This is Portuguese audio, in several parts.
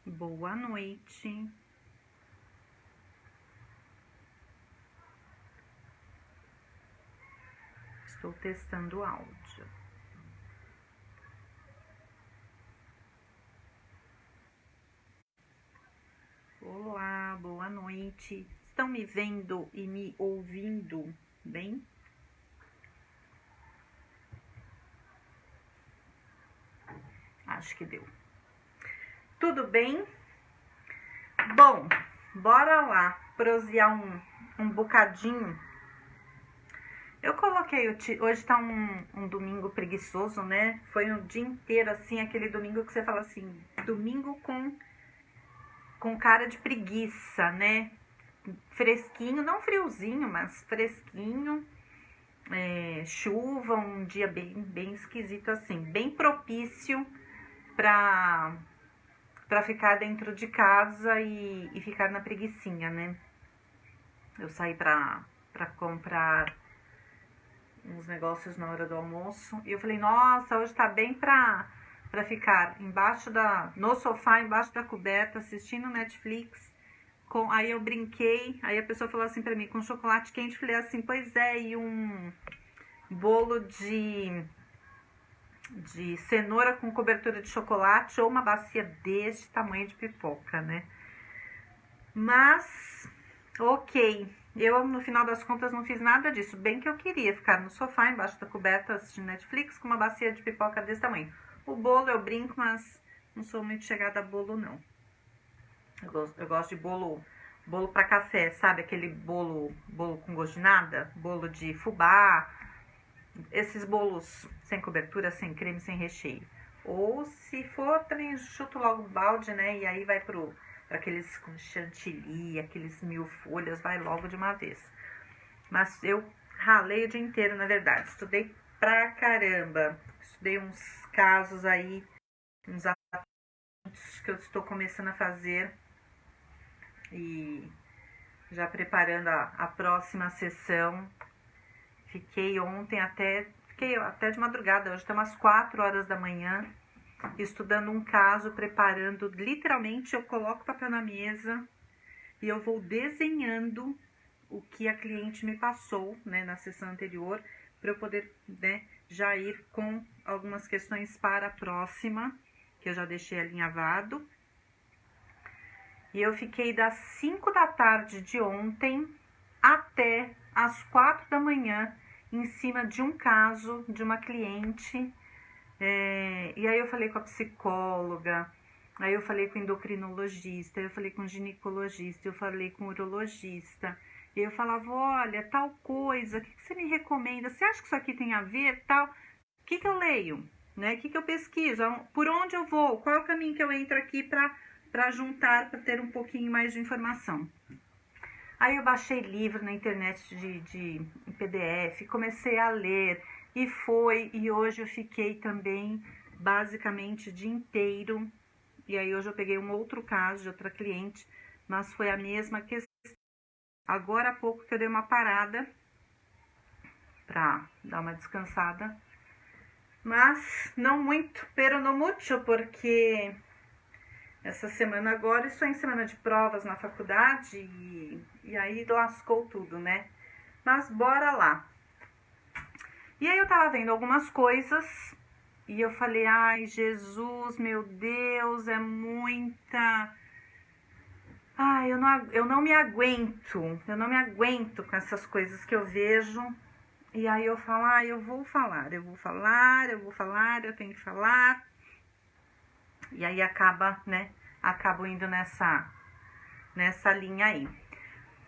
Boa noite. Estou testando o áudio. Olá, boa noite. Estão me vendo e me ouvindo bem? Acho que deu. Tudo bem? Bom, bora lá prosear um bocadinho. Eu coloquei, hoje tá um domingo preguiçoso, né? Foi um dia inteiro, assim, aquele domingo que você fala assim, domingo com cara de preguiça, né? Fresquinho, não friozinho, mas fresquinho. Chuva, um dia bem esquisito assim, bem propício pra ficar dentro de casa e ficar na preguicinha, né? Eu saí pra comprar uns negócios na hora do almoço e eu falei, nossa, hoje tá bem pra ficar no sofá, embaixo da coberta, assistindo Netflix. Aí eu brinquei, aí a pessoa falou assim pra mim, com chocolate quente, eu falei assim, pois é, e um bolo de cenoura com cobertura de chocolate ou uma bacia deste tamanho de pipoca, né? Mas, ok, eu no final das contas não fiz nada disso, bem que eu queria ficar no sofá, embaixo da coberta, assistindo Netflix, com uma bacia de pipoca desse tamanho. O bolo eu brinco, mas não sou muito chegada a bolo, não. Eu gosto de bolo para café, sabe? Aquele bolo com gosto de nada, bolo de fubá, esses bolos sem cobertura, sem creme, sem recheio. Ou se for, também chuto logo o balde, né? E aí vai para aqueles com chantilly, aqueles 1000 folhas, vai logo de uma vez. Mas eu ralei o dia inteiro, na verdade. Estudei pra caramba. Estudei uns casos aí, uns assuntos que eu estou começando a fazer e já preparando a próxima sessão. Fiquei até de madrugada, hoje estamos às 4 horas da manhã, estudando um caso, preparando, literalmente eu coloco o papel na mesa e eu vou desenhando o que a cliente me passou, né, na sessão anterior, para eu poder, né, já ir com algumas questões para a próxima, que eu já deixei alinhavado. E eu fiquei das 5 da tarde de ontem até às 4 da manhã em cima de um caso de uma cliente. E aí eu falei com a psicóloga, aí eu falei com o endocrinologista, eu falei com o ginecologista, eu falei com o urologista. E eu falava, olha, tal coisa, o que você me recomenda? Você acha que isso aqui tem a ver, tal? O que eu leio? Né? O que eu pesquiso? Por onde eu vou? Qual é o caminho que eu entro aqui para juntar, para ter um pouquinho mais de informação? Aí eu baixei livro na internet de PDF, comecei a ler e hoje eu fiquei também basicamente o dia inteiro. E aí hoje eu peguei um outro caso de outra cliente, mas foi a mesma questão. Agora há pouco que eu dei uma parada para dar uma descansada, mas não muito, pero no mucho, porque essa semana agora estou em semana de provas na faculdade e aí lascou tudo, né? Mas bora lá. E aí eu tava vendo algumas coisas e eu falei, ai Jesus, meu Deus, é muita... Ai, eu não me aguento com essas coisas que eu vejo. E aí eu falo, ai, eu tenho que falar. E aí acabo indo nessa linha aí.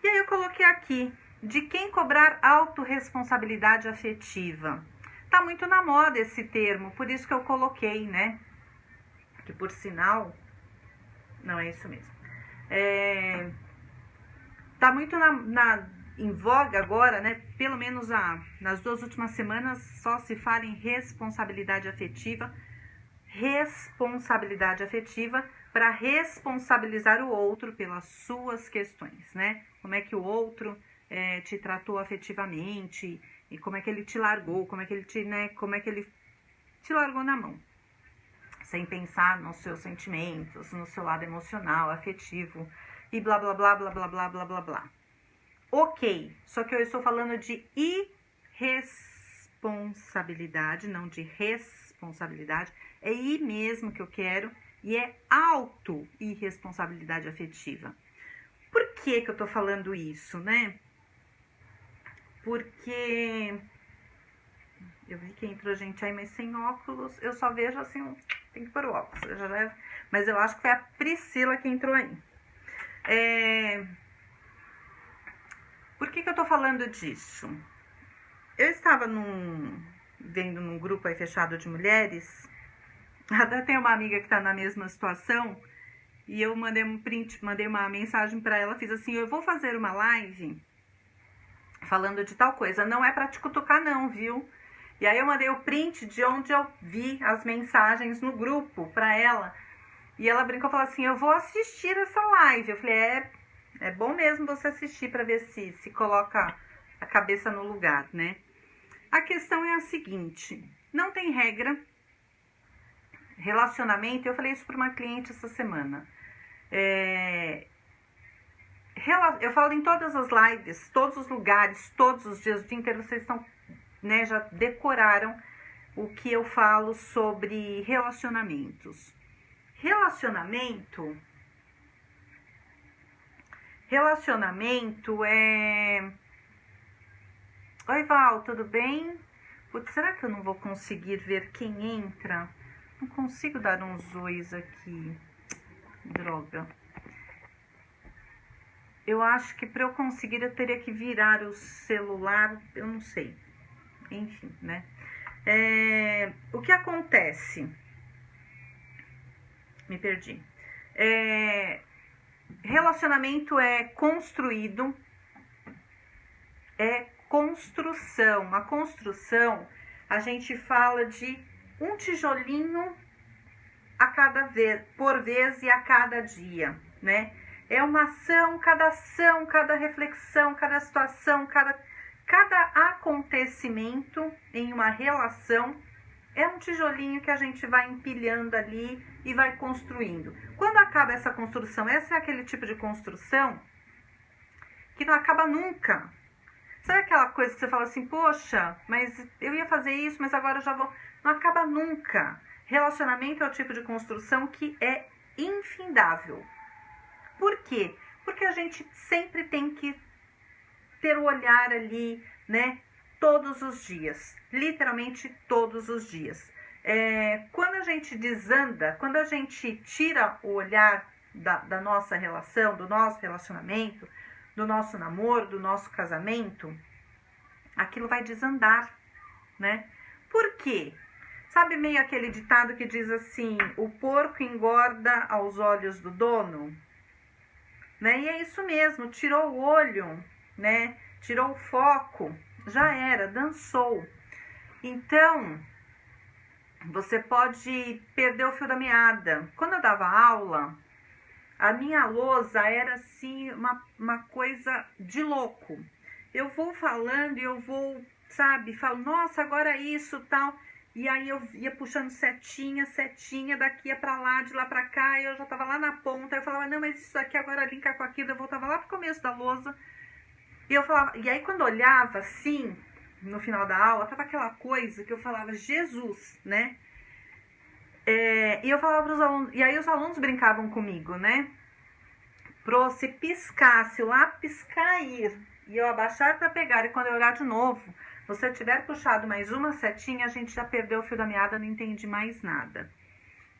E aí eu coloquei aqui, de quem cobrar autorresponsabilidade afetiva. Tá muito na moda esse termo, por isso que eu coloquei, né? Que por sinal, não é isso mesmo. Tá muito em voga agora, né? Pelo menos nas 2 últimas semanas só se fala em responsabilidade afetiva para responsabilizar o outro pelas suas questões, né? Como é que o outro te tratou afetivamente e como é que ele te largou, como é que ele te largou na mão. sem pensar nos seus sentimentos, no seu lado emocional, afetivo e blá blá blá blá blá blá blá blá blá. Ok, só que eu estou falando de irresponsabilidade, não de responsabilidade. É I mesmo que eu quero e é auto-irresponsabilidade afetiva. Por que eu tô falando isso, né? Porque eu vi que entrou gente aí, mas sem óculos, eu só vejo assim, tem que pôr o óculos, eu já levo, mas eu acho que foi a Priscila que entrou aí. Por que eu tô falando disso? Eu estava vendo num grupo aí fechado de mulheres, até tem uma amiga que tá na mesma situação, e eu mandei um print, mandei uma mensagem pra ela, fiz assim, eu vou fazer uma live falando de tal coisa, não é pra te cutucar não, viu? E aí eu mandei o print de onde eu vi as mensagens no grupo pra ela, e ela brincou e falou assim, eu vou assistir essa live. Eu falei, é bom mesmo você assistir pra ver se coloca a cabeça no lugar, né? A questão é a seguinte, não tem regra, relacionamento, eu falei isso pra uma cliente essa semana, eu falo em todas as lives, todos os lugares, todos os dias, o dia inteiro, vocês estão, né, já decoraram o que eu falo sobre relacionamentos. Relacionamento é... Oi, Val, tudo bem? Putz, será que eu não vou conseguir ver quem entra? Não consigo dar uns ois aqui. Droga. Eu acho que para eu conseguir eu teria que virar o celular, eu não sei. Enfim, né? O que acontece? Me perdi. Relacionamento é construído, é construção. A construção, a gente fala de um tijolinho a cada vez, por vez e a cada dia, né? É uma ação, cada reflexão, cada situação, cada acontecimento em uma relação é um tijolinho que a gente vai empilhando ali e vai construindo. Quando acaba essa construção, essa é aquele tipo de construção que não acaba nunca. Sabe aquela coisa que você fala assim, poxa, mas eu ia fazer isso, mas agora eu já vou... Não acaba nunca. Relacionamento é o tipo de construção que é infindável. Por quê? Porque a gente sempre tem que ter o olhar ali, né? Todos os dias. Literalmente todos os dias. Quando a gente desanda, quando a gente tira o olhar da nossa relação, do nosso relacionamento, do nosso namoro, do nosso casamento, aquilo vai desandar, né? Por quê? Sabe meio aquele ditado que diz assim, o porco engorda aos olhos do dono? Né? E é isso mesmo, tirou o olho, né? Tirou o foco, já era, dançou. Então, você pode perder o fio da meada. Quando eu dava aula, a minha lousa era assim, uma coisa de louco. Eu vou falando e eu vou, sabe, falo, nossa, agora isso, tal. E aí eu ia puxando setinha, daqui pra lá, de lá pra cá, e eu já tava lá na ponta, eu falava, não, mas isso aqui agora linka com aquilo, eu voltava lá pro começo da lousa, e eu falava, e aí quando eu olhava assim, no final da aula, tava aquela coisa que eu falava, Jesus, né? E eu falava pros alunos, e aí os alunos brincavam comigo, né? Se piscasse, o lápis cair, e eu abaixar pra pegar, e quando eu olhar de novo, você tiver puxado mais uma setinha, a gente já perdeu o fio da meada, não entende mais nada.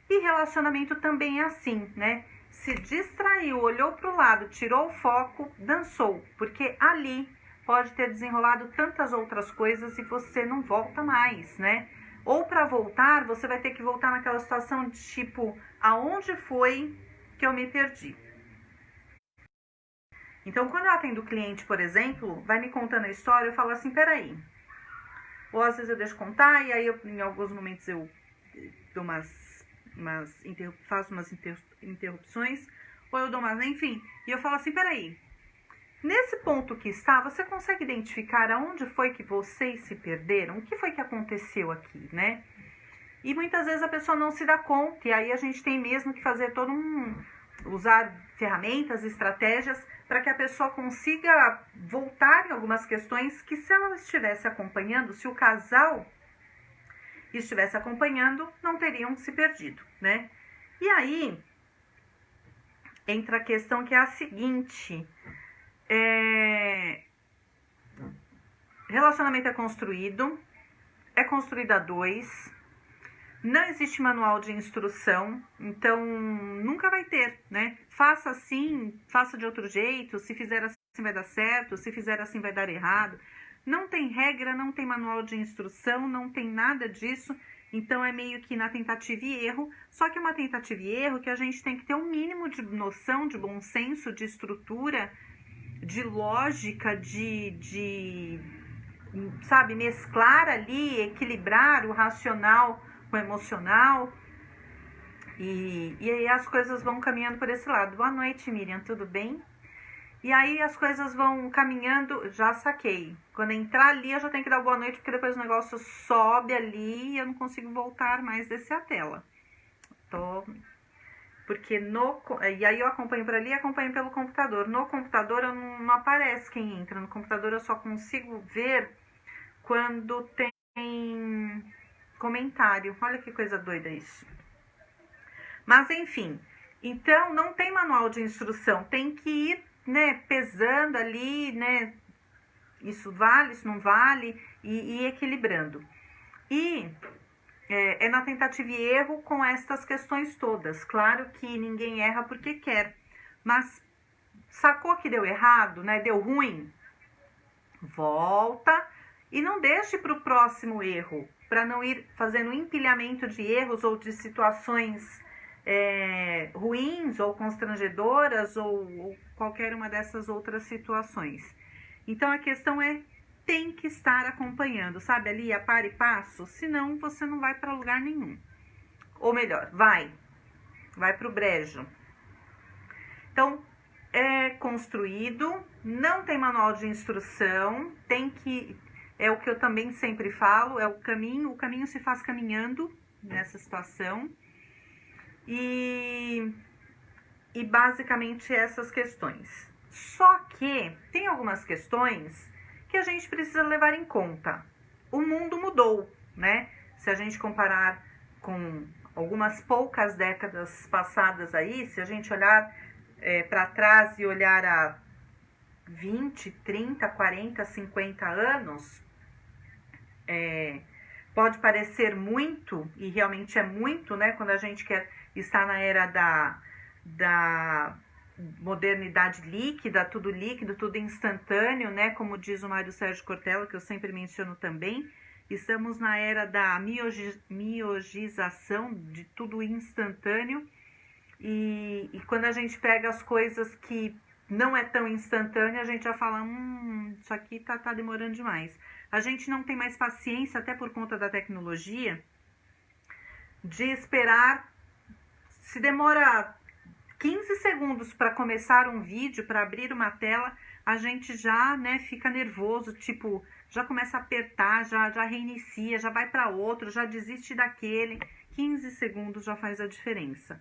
E relacionamento também é assim, né? Se distraiu, olhou para o lado, tirou o foco, dançou. Porque ali pode ter desenrolado tantas outras coisas e você não volta mais, né? Ou para voltar, você vai ter que voltar naquela situação de tipo, aonde foi que eu me perdi? Então, quando eu atendo o cliente, por exemplo, vai me contando a história, eu falo assim, peraí. Ou às vezes eu deixo contar e aí em alguns momentos eu dou faço umas interrupções, ou eu dou umas, enfim, e eu falo assim, peraí, nesse ponto que está, você consegue identificar aonde foi que vocês se perderam? O que foi que aconteceu aqui, né? E muitas vezes a pessoa não se dá conta, e aí a gente tem mesmo que fazer usar ferramentas, estratégias, para que a pessoa consiga voltar em algumas questões que, se ela estivesse acompanhando, se o casal estivesse acompanhando, não teriam se perdido, né? E aí entra a questão que é a seguinte: relacionamento é construído a dois. Não existe manual de instrução, então nunca vai ter, né? Faça assim, faça de outro jeito, se fizer assim vai dar certo, se fizer assim vai dar errado. Não tem regra, não tem manual de instrução, não tem nada disso, então é meio que na tentativa e erro, só que é uma tentativa e erro que a gente tem que ter um mínimo de noção, de bom senso, de estrutura, de lógica, sabe, mesclar ali, equilibrar o racional com o emocional, e aí as coisas vão caminhando por esse lado. Boa noite, Miriam, tudo bem? E aí as coisas vão caminhando, já saquei. Quando entrar ali eu já tenho que dar boa noite, porque depois o negócio sobe ali e eu não consigo voltar mais, descer a tela. Porque e aí eu acompanho por ali e acompanho pelo computador. No computador eu não aparece quem entra, no computador eu só consigo ver quando tem comentário. Olha que coisa doida isso. Mas enfim, então não tem manual de instrução, tem que ir, né, pesando ali, né, isso vale, isso não vale, e equilibrando. E é na tentativa e erro com estas questões todas. Claro que ninguém erra porque quer, mas sacou que deu errado, né, deu ruim? Volta e não deixe para o próximo erro, para não ir fazendo um empilhamento de erros ou de situações ruins ou constrangedoras ou qualquer uma dessas outras situações. Então a questão tem que estar acompanhando, sabe, ali a par e passo, senão você não vai para lugar nenhum. Ou melhor, vai para o brejo. Então, é construído, não tem manual de instrução, é o que eu também sempre falo, é o caminho se faz caminhando nessa situação. E basicamente essas questões. Só que tem algumas questões que a gente precisa levar em conta. O mundo mudou, né? Se a gente comparar com algumas poucas décadas passadas aí, se a gente olhar para trás e olhar a 20, 30, 40, 50 anos, pode parecer muito, e realmente é muito, né? Quando a gente quer estar na era da modernidade líquida, tudo líquido, tudo instantâneo, né? Como diz o Mário Sérgio Cortella, que eu sempre menciono também, estamos na era da miogização, de tudo instantâneo, e quando a gente pega as coisas que não é tão instantâneo, a gente já fala, isso aqui tá demorando demais. A gente não tem mais paciência, até por conta da tecnologia, de esperar. Se demora 15 segundos para começar um vídeo, para abrir uma tela, a gente já, né, fica nervoso, tipo, já começa a apertar, já reinicia, já vai para outro, já desiste daquele. 15 segundos já faz a diferença.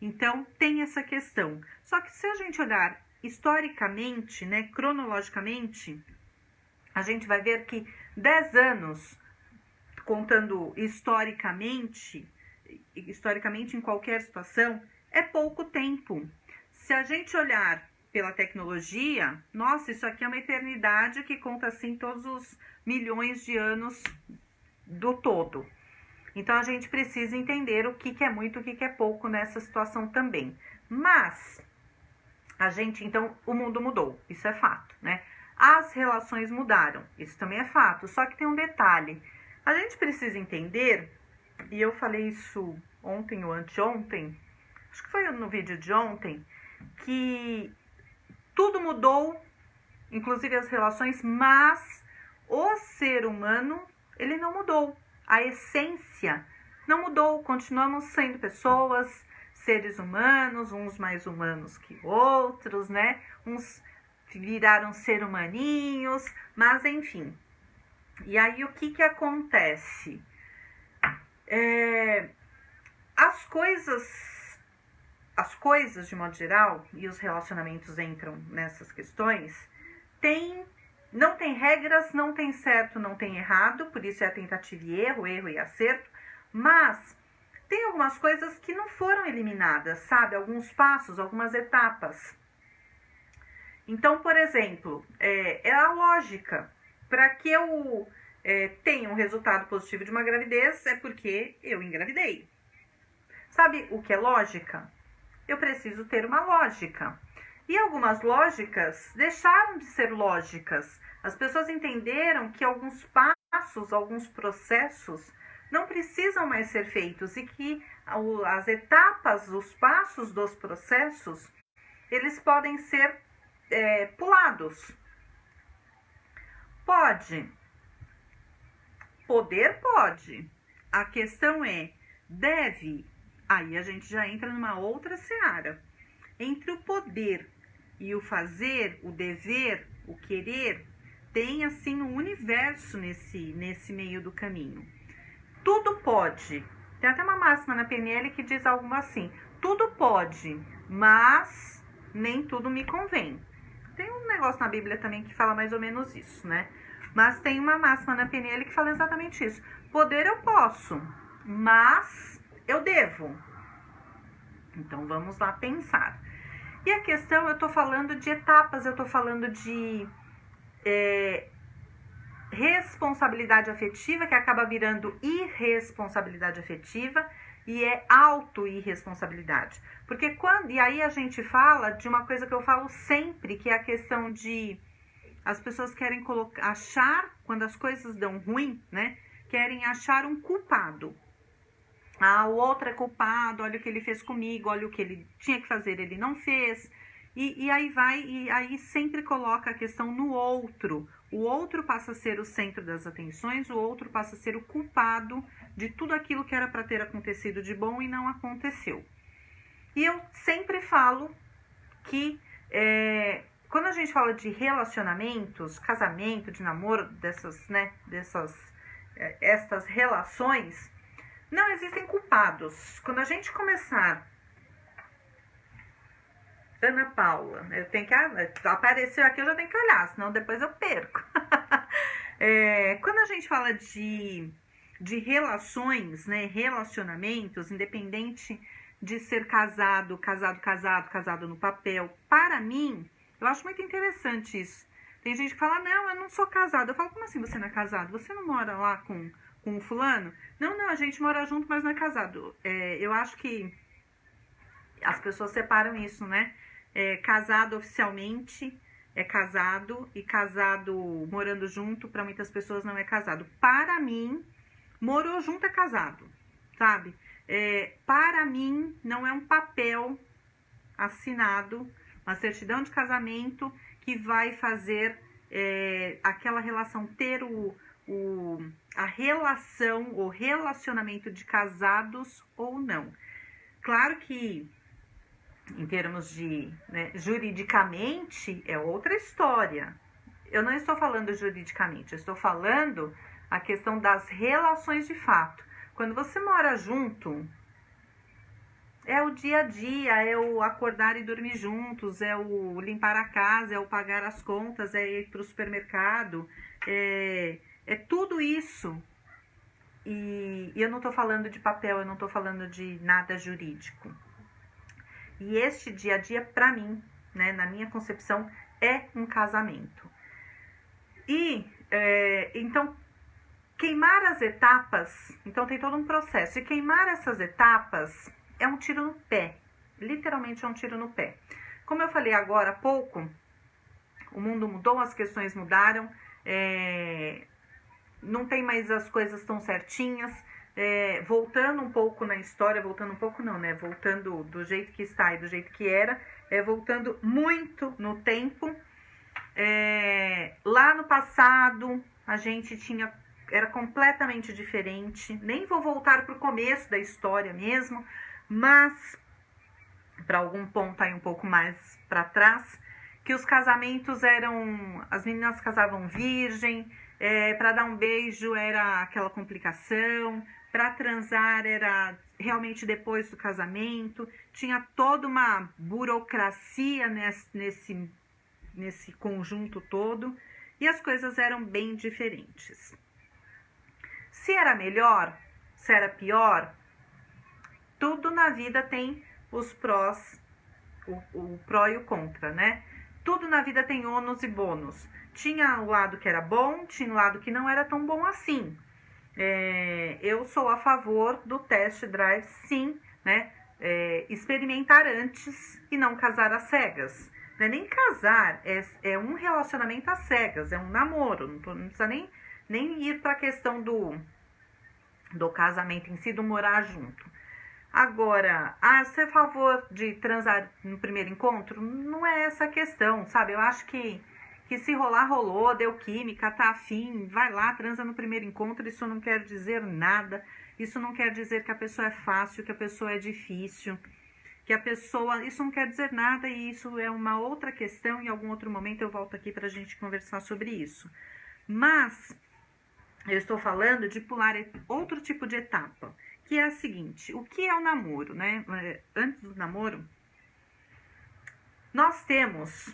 Então, tem essa questão. Só que se a gente olhar historicamente, né, cronologicamente, a gente vai ver que 10 anos, contando historicamente em qualquer situação, é pouco tempo. Se a gente olhar pela tecnologia, nossa, isso aqui é uma eternidade que conta assim todos os milhões de anos do todo. Então a gente precisa entender o que é muito, o que é pouco nessa situação também. Mas então o mundo mudou, isso é fato, né? As relações mudaram, isso também é fato. Só que tem um detalhe, a gente precisa entender, e eu falei isso ontem ou anteontem, acho que foi no vídeo de ontem, que tudo mudou, inclusive as relações, mas o ser humano, ele não mudou. A essência não mudou, continuamos sendo pessoas, seres humanos, uns mais humanos que outros, né? Uns viraram ser humaninhos, mas enfim. E aí o que acontece? As coisas de modo geral, e os relacionamentos entram nessas questões, não tem regras, não tem certo, não tem errado, por isso é a tentativa e erro e acerto, mas tem algumas coisas que não foram eliminadas, sabe? Alguns passos, algumas etapas. Então, por exemplo, é a lógica. Para que eu tenha um resultado positivo de uma gravidez, é porque eu engravidei. Sabe o que é lógica? Eu preciso ter uma lógica. E algumas lógicas deixaram de ser lógicas. As pessoas entenderam que alguns passos, alguns processos não precisam mais ser feitos e que as etapas, os passos dos processos, eles podem ser pulados. Pode. Poder pode. A questão é, deve. Aí a gente já entra numa outra seara. Entre o poder e o fazer, o dever, o querer, tem assim um universo nesse meio do caminho. Tudo pode. Tem até uma máxima na PNL que diz algo assim: tudo pode, mas nem tudo me convém. Tem um negócio na Bíblia também que fala mais ou menos isso, né? Mas tem uma máxima na PNL que fala exatamente isso. Poder eu posso, mas eu devo. Então vamos lá pensar. E a questão, eu estou falando de etapas, eu estou falando de responsabilidade afetiva, que acaba virando irresponsabilidade afetiva, e é auto-irresponsabilidade. Porque e aí a gente fala de uma coisa que eu falo sempre, que é a questão de as pessoas querem achar, quando as coisas dão ruim, né? Querem achar um culpado. O outro é culpado, olha o que ele fez comigo, olha o que ele tinha que fazer, ele não fez. E aí sempre coloca a questão no outro. O outro passa a ser o centro das atenções, o outro passa a ser o culpado de tudo aquilo que era para ter acontecido de bom e não aconteceu. E eu sempre falo que quando a gente fala de relacionamentos, casamento, de namoro, estas relações, não existem culpados. Quando a gente começar... Ana Paula, eu tenho que... apareceu aqui, eu já tenho que olhar, senão depois eu perco. Quando a gente fala de relações, né, relacionamentos, independente de ser casado no papel, para mim, eu acho muito interessante isso. Tem gente que fala, não, eu não sou casado. Eu falo, como assim você não é casado? Você não mora lá com o fulano? Não, a gente mora junto, mas não é casado. Eu acho que as pessoas separam isso, né? Casado oficialmente é casado, e casado morando junto, para muitas pessoas não é casado. Para mim, morou junto é casado, sabe? Para mim, não é um papel assinado, uma certidão de casamento que vai fazer aquela relação ter a relação, o relacionamento de casados ou não. Claro que em termos de, juridicamente, é outra história. Eu não estou falando juridicamente, eu estou falando a questão das relações de fato. Quando você mora junto, é o dia a dia, é o acordar e dormir juntos, é o limpar a casa, é o pagar as contas, é ir para o supermercado, é tudo isso. E eu não estou falando de papel, eu não estou falando de nada jurídico. E este dia a dia, para mim, né, na minha concepção, é um casamento. E, então, queimar as etapas, então tem todo um processo. E queimar essas etapas é um tiro no pé. Literalmente é um tiro no pé. Como eu falei agora há pouco, o mundo mudou, as questões mudaram, não tem mais as coisas tão certinhas. Voltando um pouco na história, voltando do jeito que está e do jeito que era, voltando muito no tempo. Lá no passado, a gente era completamente diferente. Nem vou voltar para o começo da história mesmo, mas para algum ponto aí um pouco mais para trás, que os casamentos as meninas casavam virgem, para dar um beijo era aquela complicação, para transar era realmente depois do casamento, tinha toda uma burocracia nesse conjunto todo, e as coisas eram bem diferentes. Se era melhor, se era pior, tudo na vida tem os prós, o pró e o contra, né? Tudo na vida tem ônus e bônus. Tinha o lado que era bom, tinha o lado que não era tão bom assim. Eu sou a favor do test drive, sim, né? Experimentar antes e não casar às cegas. Não é nem casar, é um relacionamento às cegas, é um namoro, não precisa nem ir para a questão do casamento em si, do morar junto. Agora, você é a favor de transar no primeiro encontro? Não é essa a questão, sabe? Eu acho que se rolar, rolou, deu química, tá afim, vai lá, transa no primeiro encontro, isso não quer dizer nada, isso não quer dizer que a pessoa é fácil, que a pessoa é difícil, isso não quer dizer nada, e isso é uma outra questão, em algum outro momento eu volto aqui pra gente conversar sobre isso. Mas eu estou falando de pular outro tipo de etapa, que é a seguinte: o que é o namoro, né? Antes do namoro, nós temos,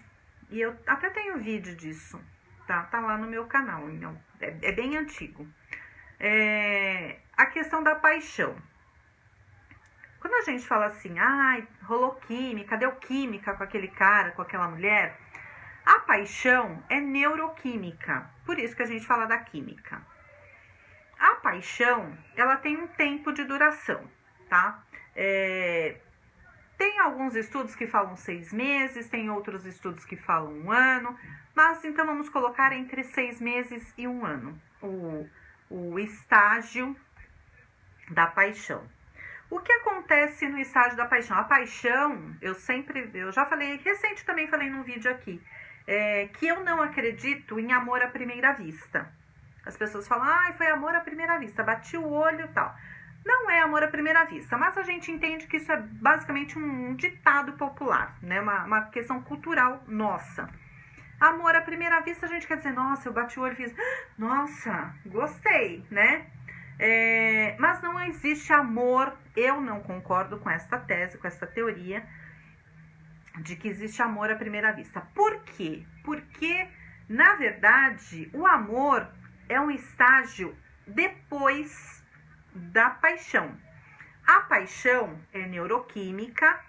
e eu até tenho vídeo disso, tá lá no meu canal, então, é bem antigo, a questão da paixão. Quando a gente fala assim, rolou química, deu química com aquele cara, com aquela mulher, a paixão é neuroquímica, por isso que a gente fala da química. A paixão, ela tem um tempo de duração, tá? Tem alguns estudos que falam 6 meses, tem outros estudos que falam 1 ano, mas então vamos colocar entre 6 meses e 1 ano, o estágio da paixão. O que acontece no estágio da paixão? A paixão, eu já falei, recente também falei num vídeo aqui, que eu não acredito em amor à primeira vista. As pessoas falam, foi amor à primeira vista, bati o olho e tal. Não é amor à primeira vista, mas a gente entende que isso é basicamente um ditado popular, né? Uma questão cultural nossa. Amor à primeira vista, a gente quer dizer, nossa, eu bati o olho e fiz, nossa, gostei, né? Mas não existe amor, eu não concordo com esta tese, com esta teoria de que existe amor à primeira vista. Por quê? Porque, na verdade, o amor é um estágio depois da paixão. A paixão é neuroquímica,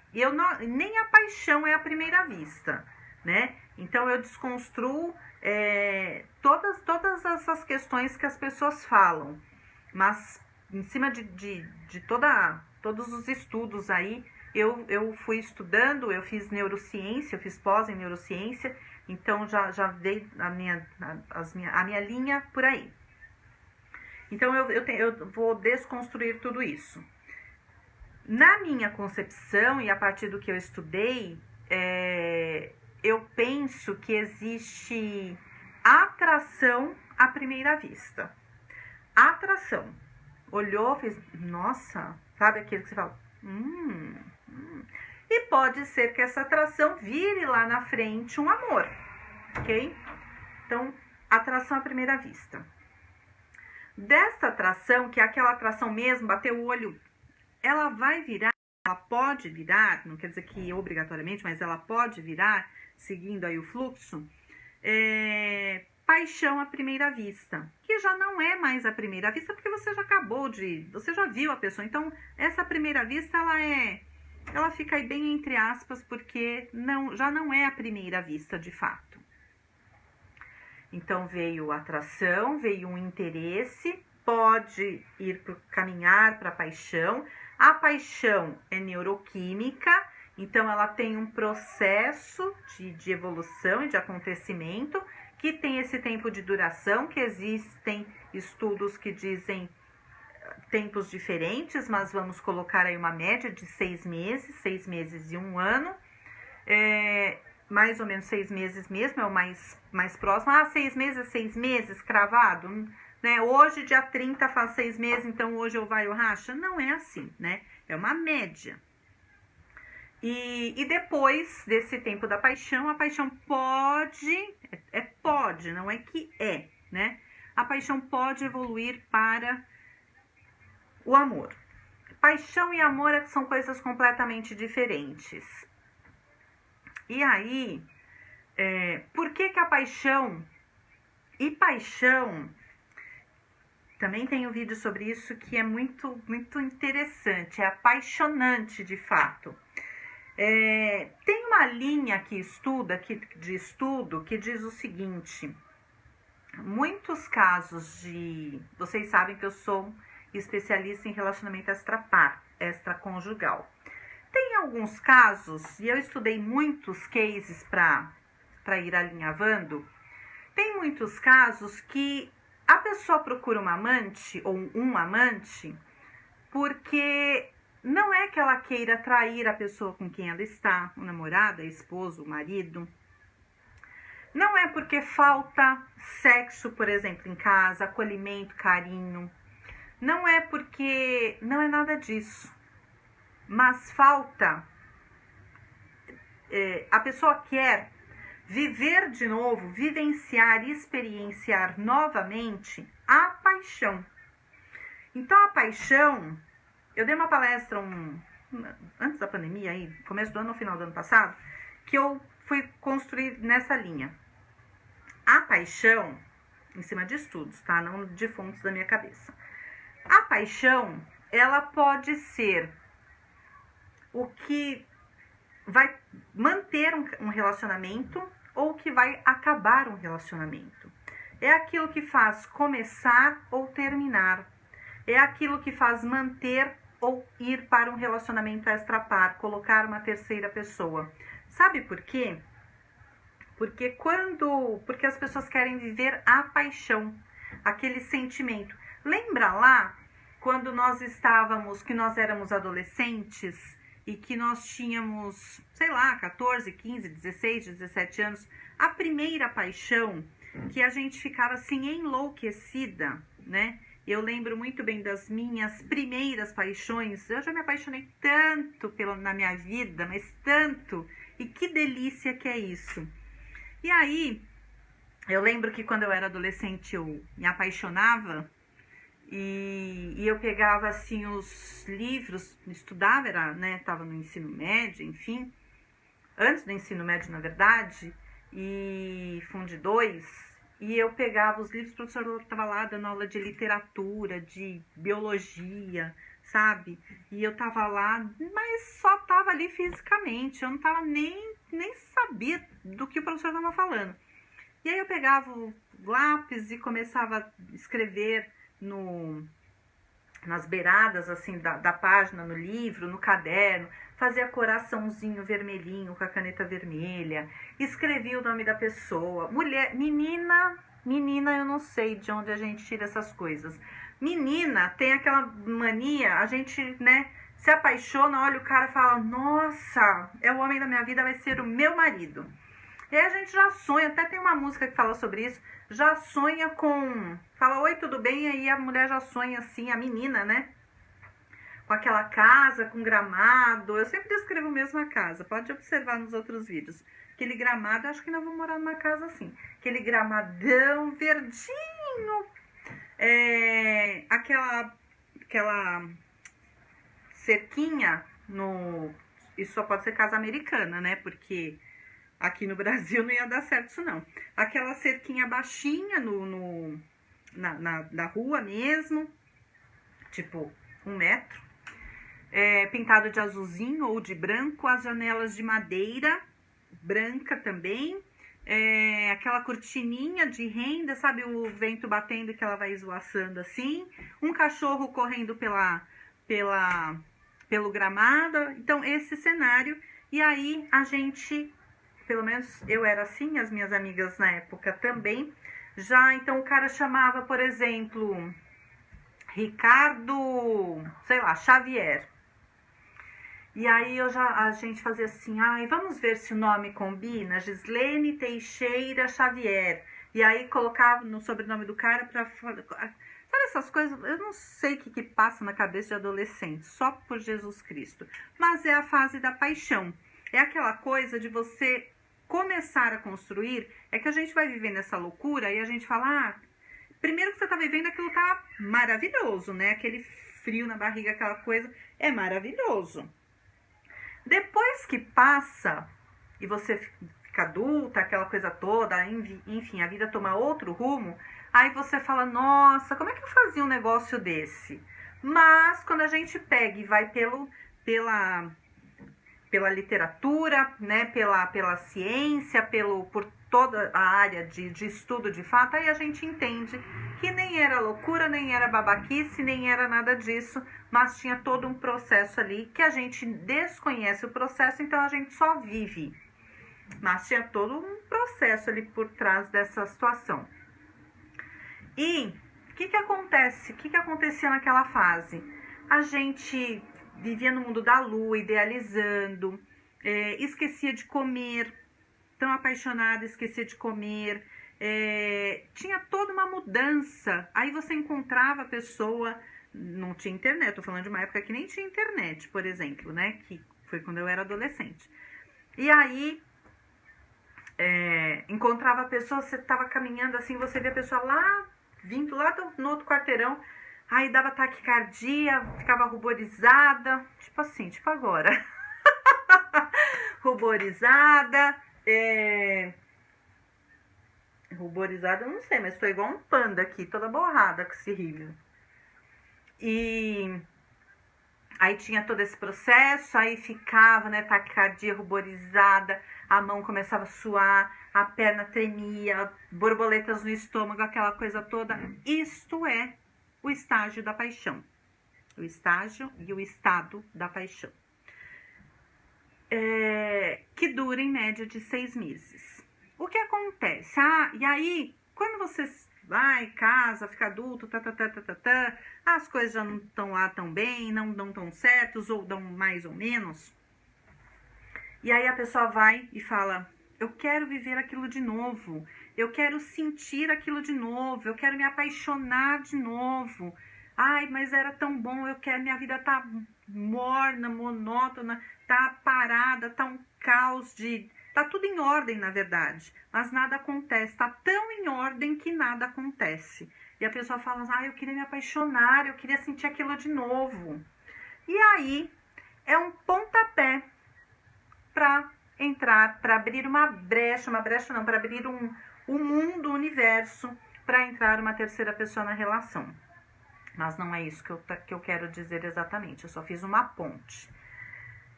nem a paixão é à primeira vista, né? Então eu desconstruo todas essas questões que as pessoas falam, mas em cima de todos os estudos aí, eu fui estudando, eu fiz neurociência, eu fiz pós em neurociência, então já veio a minha linha por aí. Então eu vou desconstruir tudo isso. Na minha concepção e a partir do que eu estudei, eu penso que existe atração à primeira vista. Atração. Olhou, fez, nossa, sabe aquilo que você fala? E pode ser que essa atração vire lá na frente um amor, ok? Então, atração à primeira vista. Desta atração, que é aquela atração mesmo, bater o olho, ela pode virar, não quer dizer que obrigatoriamente, mas ela pode virar, seguindo aí o fluxo, paixão à primeira vista, que já não é mais a primeira vista, porque você já viu a pessoa. Então, essa primeira vista, ela fica aí bem entre aspas, porque já não é a primeira vista de fato. Então, veio atração, veio um interesse, pode caminhar para a paixão. A paixão é neuroquímica, então ela tem um processo de evolução e de acontecimento, que tem esse tempo de duração, que existem estudos que dizem tempos diferentes, mas vamos colocar aí uma média de 6 meses e 1 ano. Mais ou menos 6 meses mesmo, é o mais próximo. 6 meses, cravado, né? Hoje, dia 30, faz 6 meses, então hoje eu vai ou racha. Não é assim, né? É uma média. E depois desse tempo da paixão, a paixão pode, não é que né? A paixão pode evoluir para o amor. Paixão e amor são coisas completamente diferentes. E aí, por que a paixão... E paixão, também tem um vídeo sobre isso que é muito, muito interessante, é apaixonante de fato. Tem uma linha de estudo que diz o seguinte: muitos casos de... Vocês sabem que eu sou especialista em relacionamento extraconjugal. Tem alguns casos, e eu estudei muitos cases para ir alinhavando, tem muitos casos que a pessoa procura uma amante ou um amante porque não é que ela queira trair a pessoa com quem ela está, o namorado, a esposa, o marido. Não é porque falta sexo, por exemplo, em casa, acolhimento, carinho. Não é porque... Não é nada disso. Mas falta... a pessoa quer viver de novo, vivenciar e experienciar novamente a paixão. Então, a paixão... Eu dei uma palestra antes da pandemia, aí, começo do ano ou final do ano passado, que eu fui construir nessa linha. A paixão, em cima de estudos, tá? Não de fontes da minha cabeça. A paixão, ela pode ser o que vai manter um relacionamento ou o que vai acabar um relacionamento. É aquilo que faz começar ou terminar. É aquilo que faz manter ou ir para um relacionamento extrapar, colocar uma terceira pessoa. Sabe por quê? Porque as pessoas querem viver a paixão, aquele sentimento. Lembra lá quando que nós éramos adolescentes e que nós tínhamos, sei lá, 14, 15, 16, 17 anos, a primeira paixão que a gente ficava assim enlouquecida, né? Eu lembro muito bem das minhas primeiras paixões. Eu já me apaixonei tanto na minha vida, mas tanto. E que delícia que é isso. E aí, eu lembro que quando eu era adolescente eu me apaixonava e eu pegava assim os livros, estudava, tava no ensino médio, enfim. Antes do ensino médio, na verdade, e Fundo 2... E eu pegava os livros, o professor estava lá dando aula de literatura, de biologia, sabe? E eu tava lá, mas só tava ali fisicamente, eu não tava nem sabia do que o professor estava falando. E aí eu pegava o lápis e começava a escrever nas beiradas assim da página, no livro, no caderno, fazia coraçãozinho vermelhinho com a caneta vermelha, escrevia o nome da pessoa, mulher, menina, eu não sei de onde a gente tira essas coisas. Menina tem aquela mania, a gente, se apaixona, olha o cara e fala, nossa, é o homem da minha vida, vai ser o meu marido. E aí a gente já sonha, até tem uma música que fala sobre isso, já sonha fala, oi, tudo bem? E aí a mulher já sonha assim, a menina, com aquela casa, com gramado. Eu sempre descrevo mesmo a casa, pode observar nos outros vídeos. Aquele gramado, acho que nós vamos morar numa casa assim. Aquele gramadão verdinho. Aquela cerquinha Isso só pode ser casa americana, né? Porque aqui no Brasil não ia dar certo isso não. Aquela cerquinha baixinha na rua mesmo. Tipo, 1 metro. Pintado de azulzinho ou de branco. As janelas de madeira branca também. Aquela cortininha de renda, sabe? O vento batendo que ela vai esvoaçando assim. Um cachorro correndo pelo gramado. Então, esse cenário. E aí, a gente, pelo menos eu era assim, as minhas amigas na época também. Então, o cara chamava, por exemplo, Ricardo, sei lá, Xavier. E aí a gente fazia assim, vamos ver se o nome combina, Gislene Teixeira Xavier. E aí colocava no sobrenome do cara pra... Sabe essas coisas? Eu não sei o que passa na cabeça de adolescente, só por Jesus Cristo. Mas é a fase da paixão. É aquela coisa de você começar a construir, é que a gente vai vivendo essa loucura e a gente fala, primeiro que você tá vivendo aquilo tá maravilhoso, né? Aquele frio na barriga, aquela coisa, é maravilhoso. Depois que passa e você fica adulta, aquela coisa toda, enfim, a vida toma outro rumo, aí você fala, nossa, como é que eu fazia um negócio desse? Mas quando a gente pega e vai pela literatura, né, pela ciência, por toda a área de estudo de fato, aí a gente entende que nem era loucura, nem era babaquice, nem era nada disso, mas tinha todo um processo ali que a gente desconhece o processo, então a gente só vive. Mas tinha todo um processo ali por trás dessa situação. E o que acontece? O que acontecia naquela fase? A gente vivia no mundo da lua, idealizando, esquecia de comer, tão apaixonada, esquecia de comer, tinha toda uma mudança. Aí você encontrava a pessoa, não tinha internet, tô falando de uma época que nem tinha internet, por exemplo, né? Que foi quando eu era adolescente. E aí, encontrava a pessoa, você tava caminhando assim, você via a pessoa lá, vindo lá no outro quarteirão, aí dava taquicardia, ficava ruborizada, tipo assim, tipo agora. Ruborizada, ruborizada eu não sei, mas tô igual um panda aqui, toda borrada com esse rímel. E aí tinha todo esse processo, aí ficava, né, taquicardia, ruborizada, a mão começava a suar, a perna tremia, borboletas no estômago, aquela coisa toda. Isto é o estágio da paixão. O estágio e o estado da paixão. Que dura em média de 6 meses. O que acontece? E aí, quando você vai, casa, fica adulto, as coisas já não estão lá tão bem, não dão tão certos, ou dão mais ou menos. E aí a pessoa vai e fala, eu quero viver aquilo de novo, eu quero sentir aquilo de novo, eu quero me apaixonar de novo. Ai, mas era tão bom, minha vida tá morna, monótona, tá parada, tá um caos tá tudo em ordem, na verdade, mas nada acontece, tá tão em ordem que nada acontece. E a pessoa fala, eu queria me apaixonar, eu queria sentir aquilo de novo. E aí, é um pontapé para entrar, para abrir uma brecha não, para abrir um mundo, um universo, para entrar uma terceira pessoa na relação. Mas não é isso que eu quero dizer exatamente, eu só fiz uma ponte.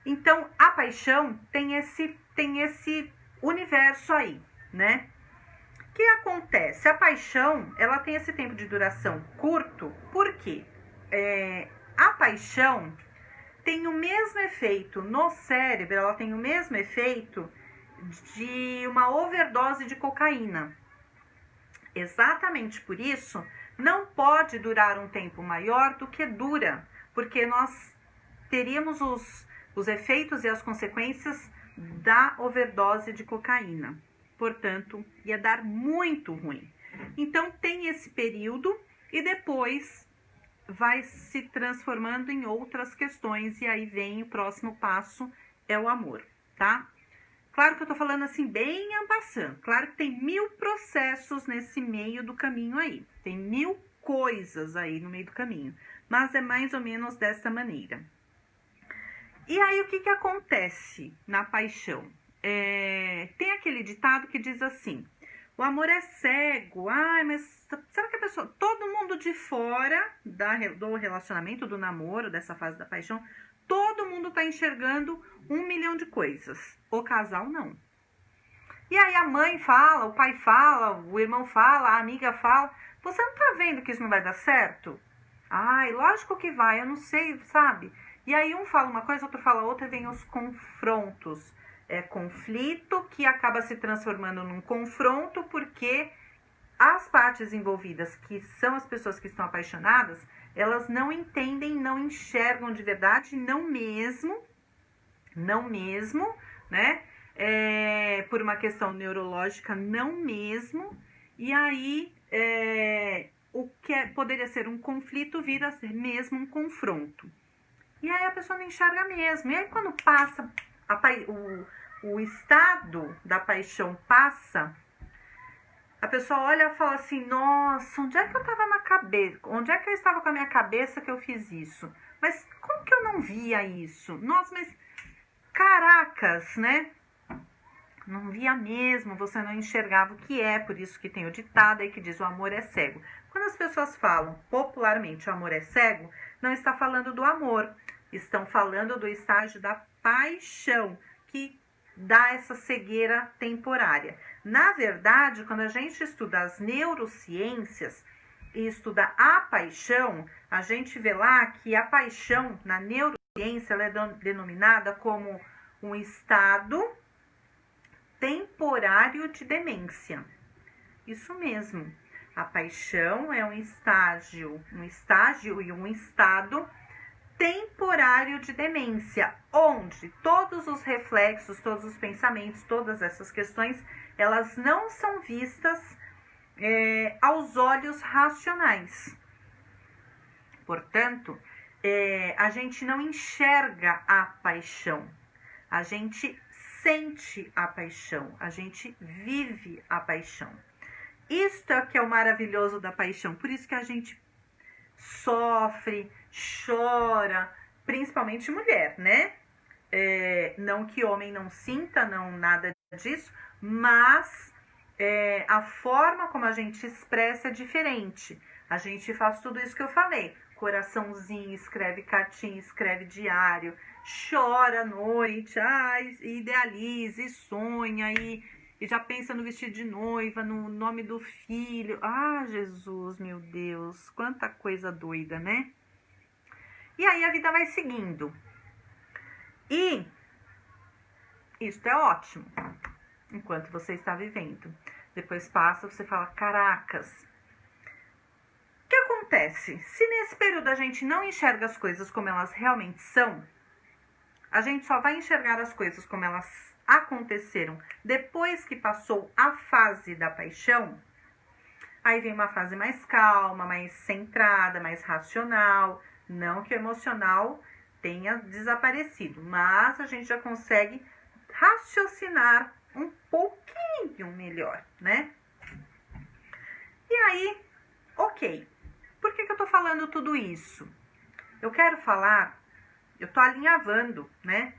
Então, a paixão tem esse universo aí, né? O que acontece? A paixão, ela tem esse tempo de duração curto, porque a paixão tem o mesmo efeito no cérebro, ela tem o mesmo efeito de uma overdose de cocaína. Exatamente por isso, não pode durar um tempo maior do que dura, porque nós teríamos os efeitos e as consequências da overdose de cocaína. Portanto, ia dar muito ruim. Então, tem esse período e depois vai se transformando em outras questões e aí vem o próximo passo, é o amor, tá? Claro que eu tô falando assim bem en passant, claro que tem 1000 processos nesse meio do caminho aí, tem 1000 coisas aí no meio do caminho, mas é mais ou menos dessa maneira. E aí o que acontece na paixão? Tem aquele ditado que diz assim, o amor é cego, mas será que a pessoa, todo mundo de fora do relacionamento, do namoro, dessa fase da paixão, todo mundo tá enxergando 1 milhão de coisas, o casal não. E aí a mãe fala, o pai fala, o irmão fala, a amiga fala, você não tá vendo que isso não vai dar certo? Ai, lógico que vai, eu não sei, sabe? E aí um fala uma coisa, outro fala outra, e vem os confrontos. Conflito que acaba se transformando num confronto porque as partes envolvidas, que são as pessoas que estão apaixonadas, elas não entendem, não enxergam de verdade, não mesmo, né? Por uma questão neurológica, não mesmo. E aí, o que poderia ser um conflito vira ser mesmo um confronto. E aí a pessoa não enxerga mesmo. E aí quando passa o estado da paixão passa, A pessoa olha e fala assim, nossa, onde é que eu estava na cabeça? Onde é que eu estava com a minha cabeça que eu fiz isso? Mas como que eu não via isso? Nossa, mas caracas, né? Não via mesmo, você não enxergava o que é, por isso que tem o ditado aí que diz o amor é cego. Quando as pessoas falam popularmente o amor é cego, não está falando do amor, estão falando do estágio da paixão, que dá essa cegueira temporária. Na verdade, quando a gente estuda as neurociências e estuda a paixão, a gente vê lá que a paixão na neurociência ela é denominada como um estado temporário de demência. Isso mesmo. A paixão é um estágio e um estado temporário de demência, onde todos os reflexos, todos os pensamentos, todas essas questões, elas não são vistas aos olhos racionais. Portanto, a gente não enxerga a paixão, a gente sente a paixão, a gente vive a paixão. Isto é o que é o maravilhoso da paixão, por isso que a gente sofre, chora, principalmente mulher, né? Não que homem não sinta, não nada disso, mas a forma como a gente expressa é diferente. A gente faz tudo isso que eu falei, coraçãozinho, escreve cartinha, escreve diário, chora à noite, idealiza e sonha e já pensa no vestido de noiva, no nome do filho. Jesus, meu Deus, quanta coisa doida, né? E aí a vida vai seguindo. E isso é ótimo, enquanto você está vivendo. Depois passa, você fala, caracas. O que acontece? Se nesse período a gente não enxerga as coisas como elas realmente são, a gente só vai enxergar as coisas como elas aconteceram depois que passou a fase da paixão. Aí vem uma fase mais calma, mais centrada, mais racional. Não que o emocional tenha desaparecido, mas a gente já consegue raciocinar um pouquinho melhor, né? E aí, ok. Por que eu tô falando tudo isso? Eu quero falar, eu tô alinhavando, né?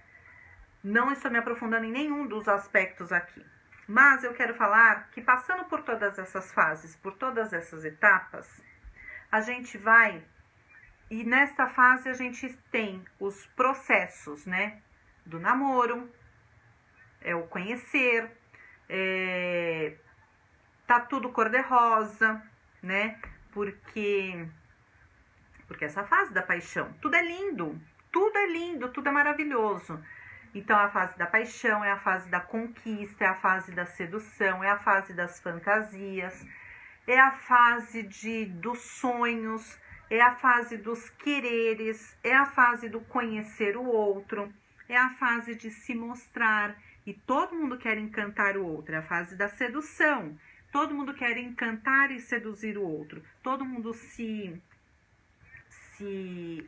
Não estou me aprofundando em nenhum dos aspectos aqui. Mas eu quero falar que passando por todas essas fases, por todas essas etapas, a gente vai... E nesta fase a gente tem os processos, né? Do namoro, o conhecer, tá tudo cor-de-rosa, né? Porque essa fase da paixão, tudo é lindo, tudo é maravilhoso. Então, a fase da paixão é a fase da conquista, é a fase da sedução, é a fase das fantasias, é a fase dos sonhos, é a fase dos quereres, é a fase do conhecer o outro, é a fase de se mostrar. E todo mundo quer encantar o outro, é a fase da sedução. Todo mundo quer encantar e seduzir o outro. Todo mundo se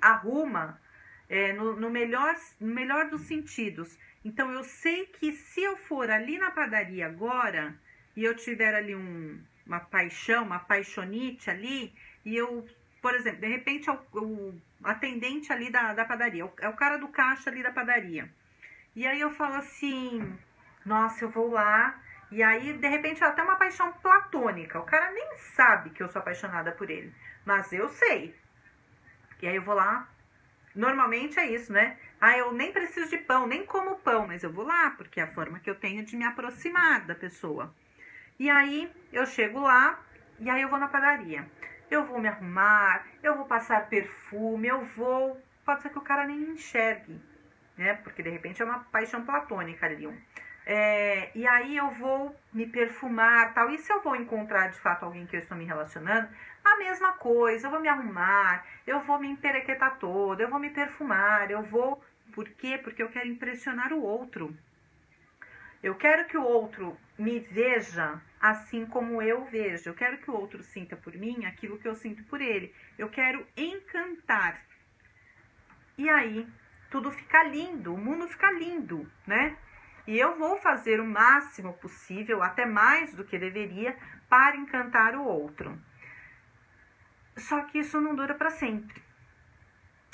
arruma no melhor dos sentidos. Então, eu sei que se eu for ali na padaria agora e eu tiver ali uma paixão, uma paixonite ali, e eu, por exemplo, de repente o atendente ali da padaria, é o cara do caixa ali da padaria. E aí eu falo assim, nossa, eu vou lá, e aí de repente até uma paixão platônica. O cara nem sabe que eu sou apaixonada por ele, mas eu sei. E aí eu vou lá. Normalmente é isso, né? Eu nem preciso de pão, nem como pão, mas eu vou lá, porque é a forma que eu tenho de me aproximar da pessoa. E aí eu chego lá, e aí eu vou na padaria. Eu vou me arrumar, eu vou passar perfume, pode ser que o cara nem me enxergue, né? Porque de repente é uma paixão platônica ali. E aí eu vou me perfumar, tal. E se eu vou encontrar de fato alguém que eu estou me relacionando, a mesma coisa, eu vou me arrumar, eu vou me emperequetar toda, eu vou me perfumar, Por quê? Porque eu quero impressionar o outro. Eu quero que o outro me veja assim como eu vejo. Eu quero que o outro sinta por mim aquilo que eu sinto por ele. Eu quero encantar. E aí, tudo fica lindo, o mundo fica lindo, né? E eu vou fazer o máximo possível, até mais do que deveria, para encantar o outro. Só que isso não dura para sempre.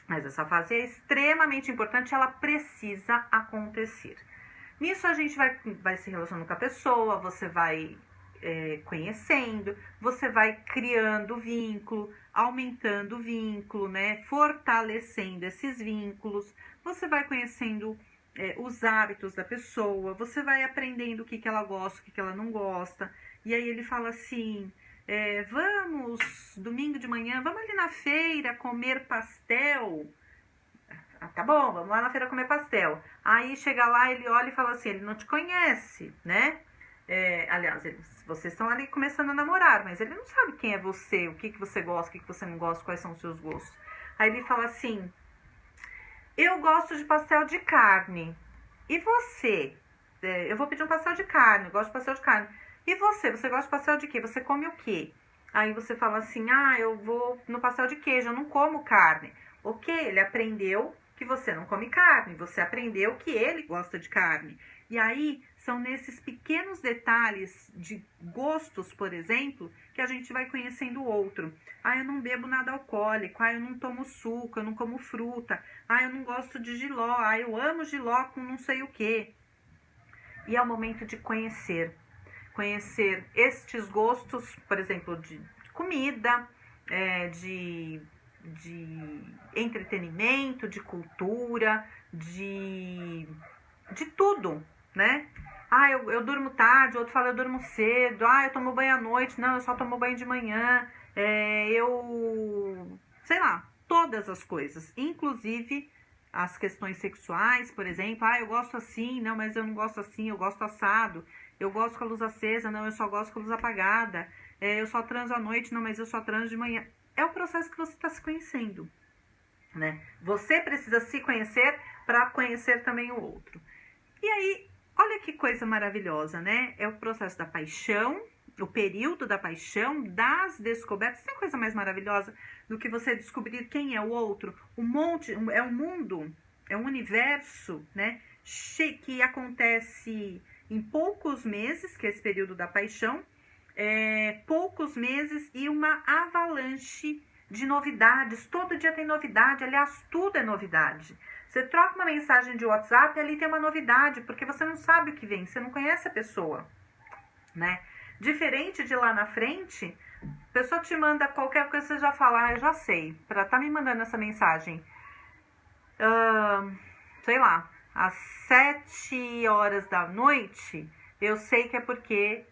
Mas essa fase é extremamente importante, ela precisa acontecer. Nisso a gente vai se relacionando com a pessoa, você vai conhecendo, você vai criando vínculo, aumentando o vínculo, né? Fortalecendo esses vínculos, você vai conhecendo os hábitos da pessoa, você vai aprendendo o que ela gosta, o que ela não gosta. E aí ele fala assim, vamos, domingo de manhã, vamos ali na feira comer pastel. Ah, tá bom, vamos lá na feira comer pastel. Aí chega lá, ele olha e fala assim, ele não te conhece, né? Aliás, vocês estão ali começando a namorar, mas ele não sabe quem é você, o que você gosta, o que você não gosta, quais são os seus gostos. Aí ele fala assim, eu gosto de pastel de carne. E você? Eu vou pedir um pastel de carne, eu gosto de pastel de carne. E você gosta de pastel de quê? Você come o quê? Aí você fala assim, eu vou no pastel de queijo, eu não como carne. Ok, ele aprendeu que você não come carne, você aprendeu que ele gosta de carne. E aí, são nesses pequenos detalhes de gostos, por exemplo, que a gente vai conhecendo o outro. Eu não bebo nada alcoólico, eu não tomo suco, eu não como fruta, eu não gosto de jiló, eu amo jiló com não sei o quê. E é o momento de conhecer estes gostos, por exemplo, de comida, de entretenimento, de cultura, de tudo, né? Eu durmo tarde, o outro fala eu durmo cedo, eu tomo banho à noite, não, eu só tomo banho de manhã, sei lá, todas as coisas, inclusive as questões sexuais, por exemplo, eu gosto assim, não, mas eu não gosto assim, eu gosto assado, eu gosto com a luz acesa, não, eu só gosto com a luz apagada, eu só transo à noite, não, mas eu só transo de manhã. É o processo que você está se conhecendo, né? Você precisa se conhecer para conhecer também o outro. E aí, olha que coisa maravilhosa, né? É o processo da paixão, o período da paixão, das descobertas. Tem coisa mais maravilhosa do que você descobrir quem é o outro? É um mundo, é um universo, né? Que acontece em poucos meses, que é esse período da paixão, poucos meses e uma avalanche de novidades. Todo dia tem novidade, aliás, tudo é novidade. Você troca uma mensagem de WhatsApp e ali tem uma novidade, porque você não sabe o que vem, você não conhece a pessoa, né? Diferente de lá na frente, a pessoa te manda qualquer coisa, você já fala, eu já sei, pra tá me mandando essa mensagem, sei lá, às 7 horas da noite, eu sei que é porque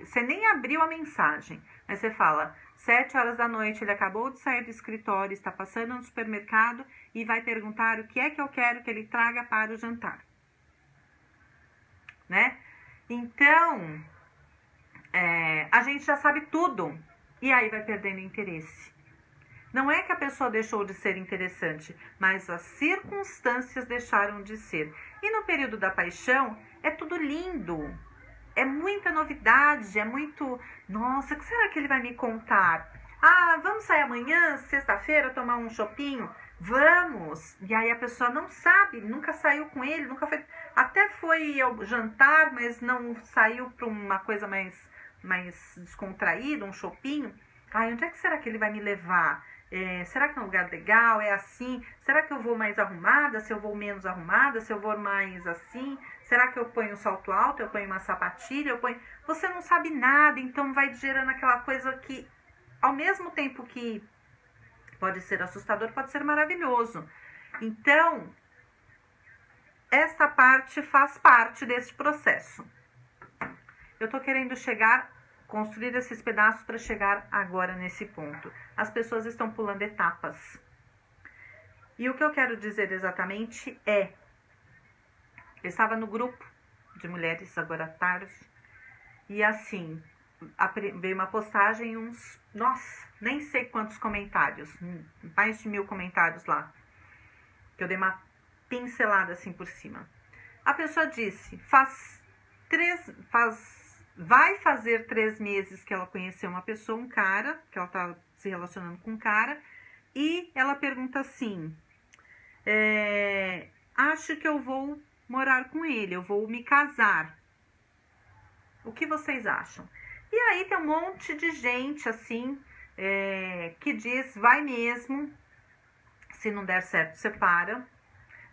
você nem abriu a mensagem, mas você fala, 7 horas da noite, ele acabou de sair do escritório, está passando no supermercado e vai perguntar o que é que eu quero que ele traga para o jantar, né? Então, a gente já sabe tudo e aí vai perdendo interesse. Não é que a pessoa deixou de ser interessante, mas as circunstâncias deixaram de ser. E no período da paixão, é tudo lindo. É muita novidade, é muito... Nossa, o que será que ele vai me contar? Vamos sair amanhã, sexta-feira, tomar um chopinho? Vamos! E aí a pessoa não sabe, nunca saiu com ele, nunca foi... Até foi ao jantar, mas não saiu para uma coisa mais descontraída, um chopinho. Onde é que será que ele vai me levar? Será que é um lugar legal? É assim? Será que eu vou mais arrumada? Se eu vou menos arrumada? Se eu vou mais assim? Será que eu ponho um salto alto? Eu ponho uma sapatilha? Você não sabe nada, então vai gerando aquela coisa que, ao mesmo tempo que pode ser assustador, pode ser maravilhoso. Então, esta parte faz parte desse processo. Eu tô querendo construir esses pedaços para chegar agora nesse ponto. As pessoas estão pulando etapas. E o que eu quero dizer exatamente eu estava no grupo de mulheres agora à tarde e assim, veio uma postagem, nem sei quantos comentários, mais de 1000 comentários lá, que eu dei uma pincelada assim por cima. A pessoa disse, vai fazer 3 meses que ela conheceu uma pessoa, um cara, que ela tá se relacionando com um cara, e ela pergunta assim, acho que eu vou morar com ele, eu vou me casar. O que vocês acham? E aí tem um monte de gente assim que diz, vai mesmo, se não der certo, separa.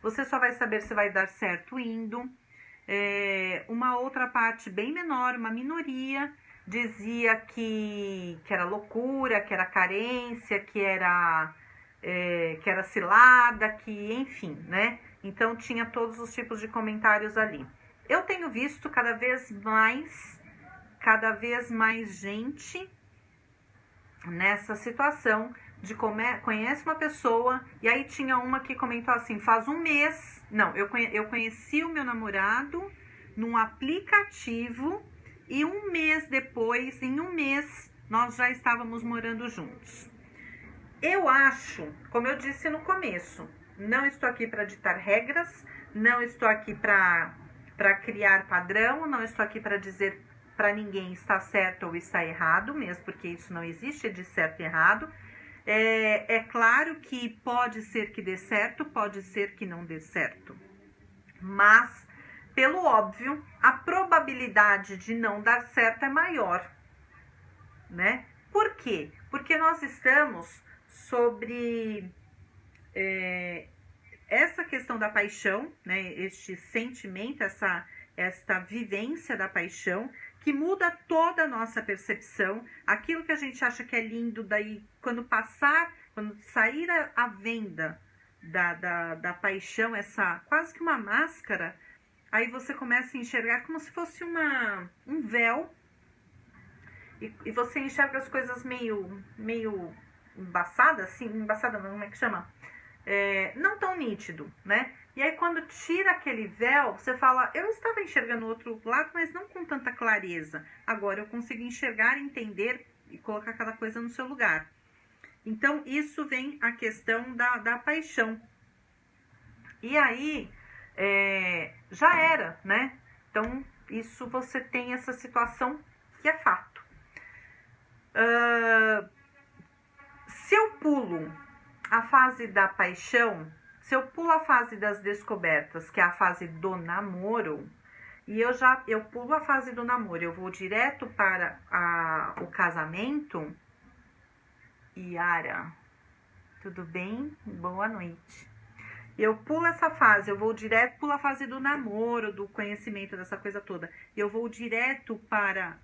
Você só vai saber se vai dar certo indo. Uma outra parte bem menor, uma minoria, dizia que era loucura, que era carência, que era cilada, que enfim, né? Então tinha todos os tipos de comentários ali. Eu tenho visto cada vez mais gente nessa situação de conhece uma pessoa, e aí tinha uma que comentou assim, faz um mês, não, eu conheci o meu namorado num aplicativo e em um mês, nós já estávamos morando juntos. Eu acho, como eu disse no começo, não estou aqui para ditar regras, não estou aqui para criar padrão, não estou aqui para dizer para ninguém está certo ou está errado, mesmo porque isso não existe de certo e errado. É claro que pode ser que dê certo, pode ser que não dê certo. Mas, pelo óbvio, a probabilidade de não dar certo é maior, né? Por quê? Porque nós estamos sobre essa questão da paixão, né? Este sentimento, esta vivência da paixão, que muda toda a nossa percepção. Aquilo que a gente acha que é lindo, daí quando sair a venda da paixão, essa quase que uma máscara, aí você começa a enxergar como se fosse um véu, e você enxerga as coisas meio embaçadas, assim, embaçada não, como é que chama? Não tão nítido, né? E aí quando tira aquele véu, você fala, eu estava enxergando o outro lado, mas não com tanta clareza. Agora eu consigo enxergar, entender e colocar cada coisa no seu lugar. Então isso vem a questão da paixão. E aí já era, né? Então isso você tem essa situação que é fato. Se eu pulo a fase da paixão, se eu pulo a fase das descobertas, que é a fase do namoro, e eu pulo a fase do namoro, eu vou direto para o casamento. Yara, tudo bem? Boa noite. Eu pulo essa fase, eu vou direto, pulo a fase do namoro, do conhecimento, dessa coisa toda. Eu vou direto para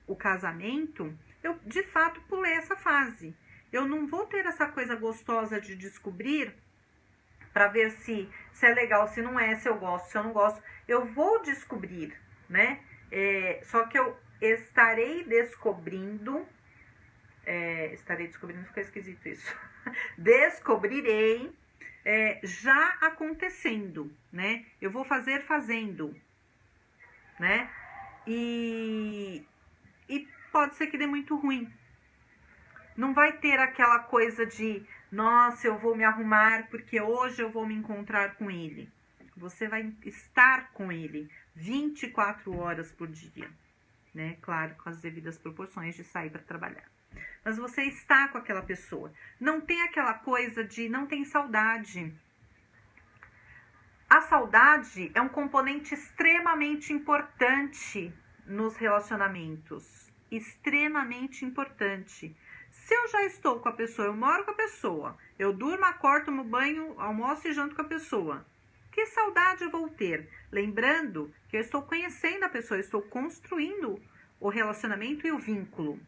o casamento, eu de fato pulei essa fase. Eu não vou ter essa coisa gostosa de descobrir para ver se é legal, se não é, se eu gosto, se eu não gosto. Eu vou descobrir, né? Só que eu estarei descobrindo, ficou esquisito isso. Descobrirei já acontecendo, né? Eu vou fazer fazendo, né? E pode ser que dê muito ruim. Não vai ter aquela coisa de, nossa, eu vou me arrumar porque hoje eu vou me encontrar com ele. Você vai estar com ele 24 horas por dia, né? Claro, com as devidas proporções de sair para trabalhar. Mas você está com aquela pessoa. Não tem aquela coisa de, não tem saudade. A saudade é um componente extremamente importante nos relacionamentos. Extremamente importante. Se eu já estou com a pessoa, eu moro com a pessoa, eu durmo, acordo, tomo banho, almoço e janto com a pessoa, que saudade eu vou ter? Lembrando que eu estou conhecendo a pessoa, eu estou construindo o relacionamento e o vínculo.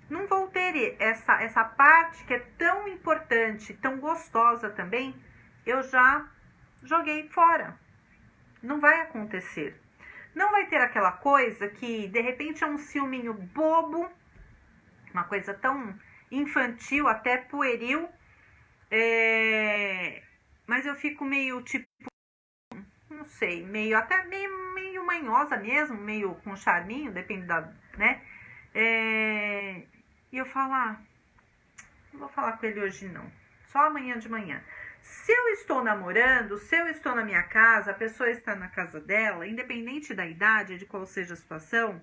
Não vou ter essa parte que é tão importante, tão gostosa também, eu já joguei fora. Não vai acontecer. Não vai ter aquela coisa que de repente é um ciúminho bobo, uma coisa tão infantil, até pueril, mas eu fico meio tipo, não sei, até meio manhosa mesmo, meio com charminho, depende da, né? E eu falo, não vou falar com ele hoje não, só amanhã de manhã. Se eu estou namorando, se eu estou na minha casa, a pessoa está na casa dela, independente da idade, de qual seja a situação,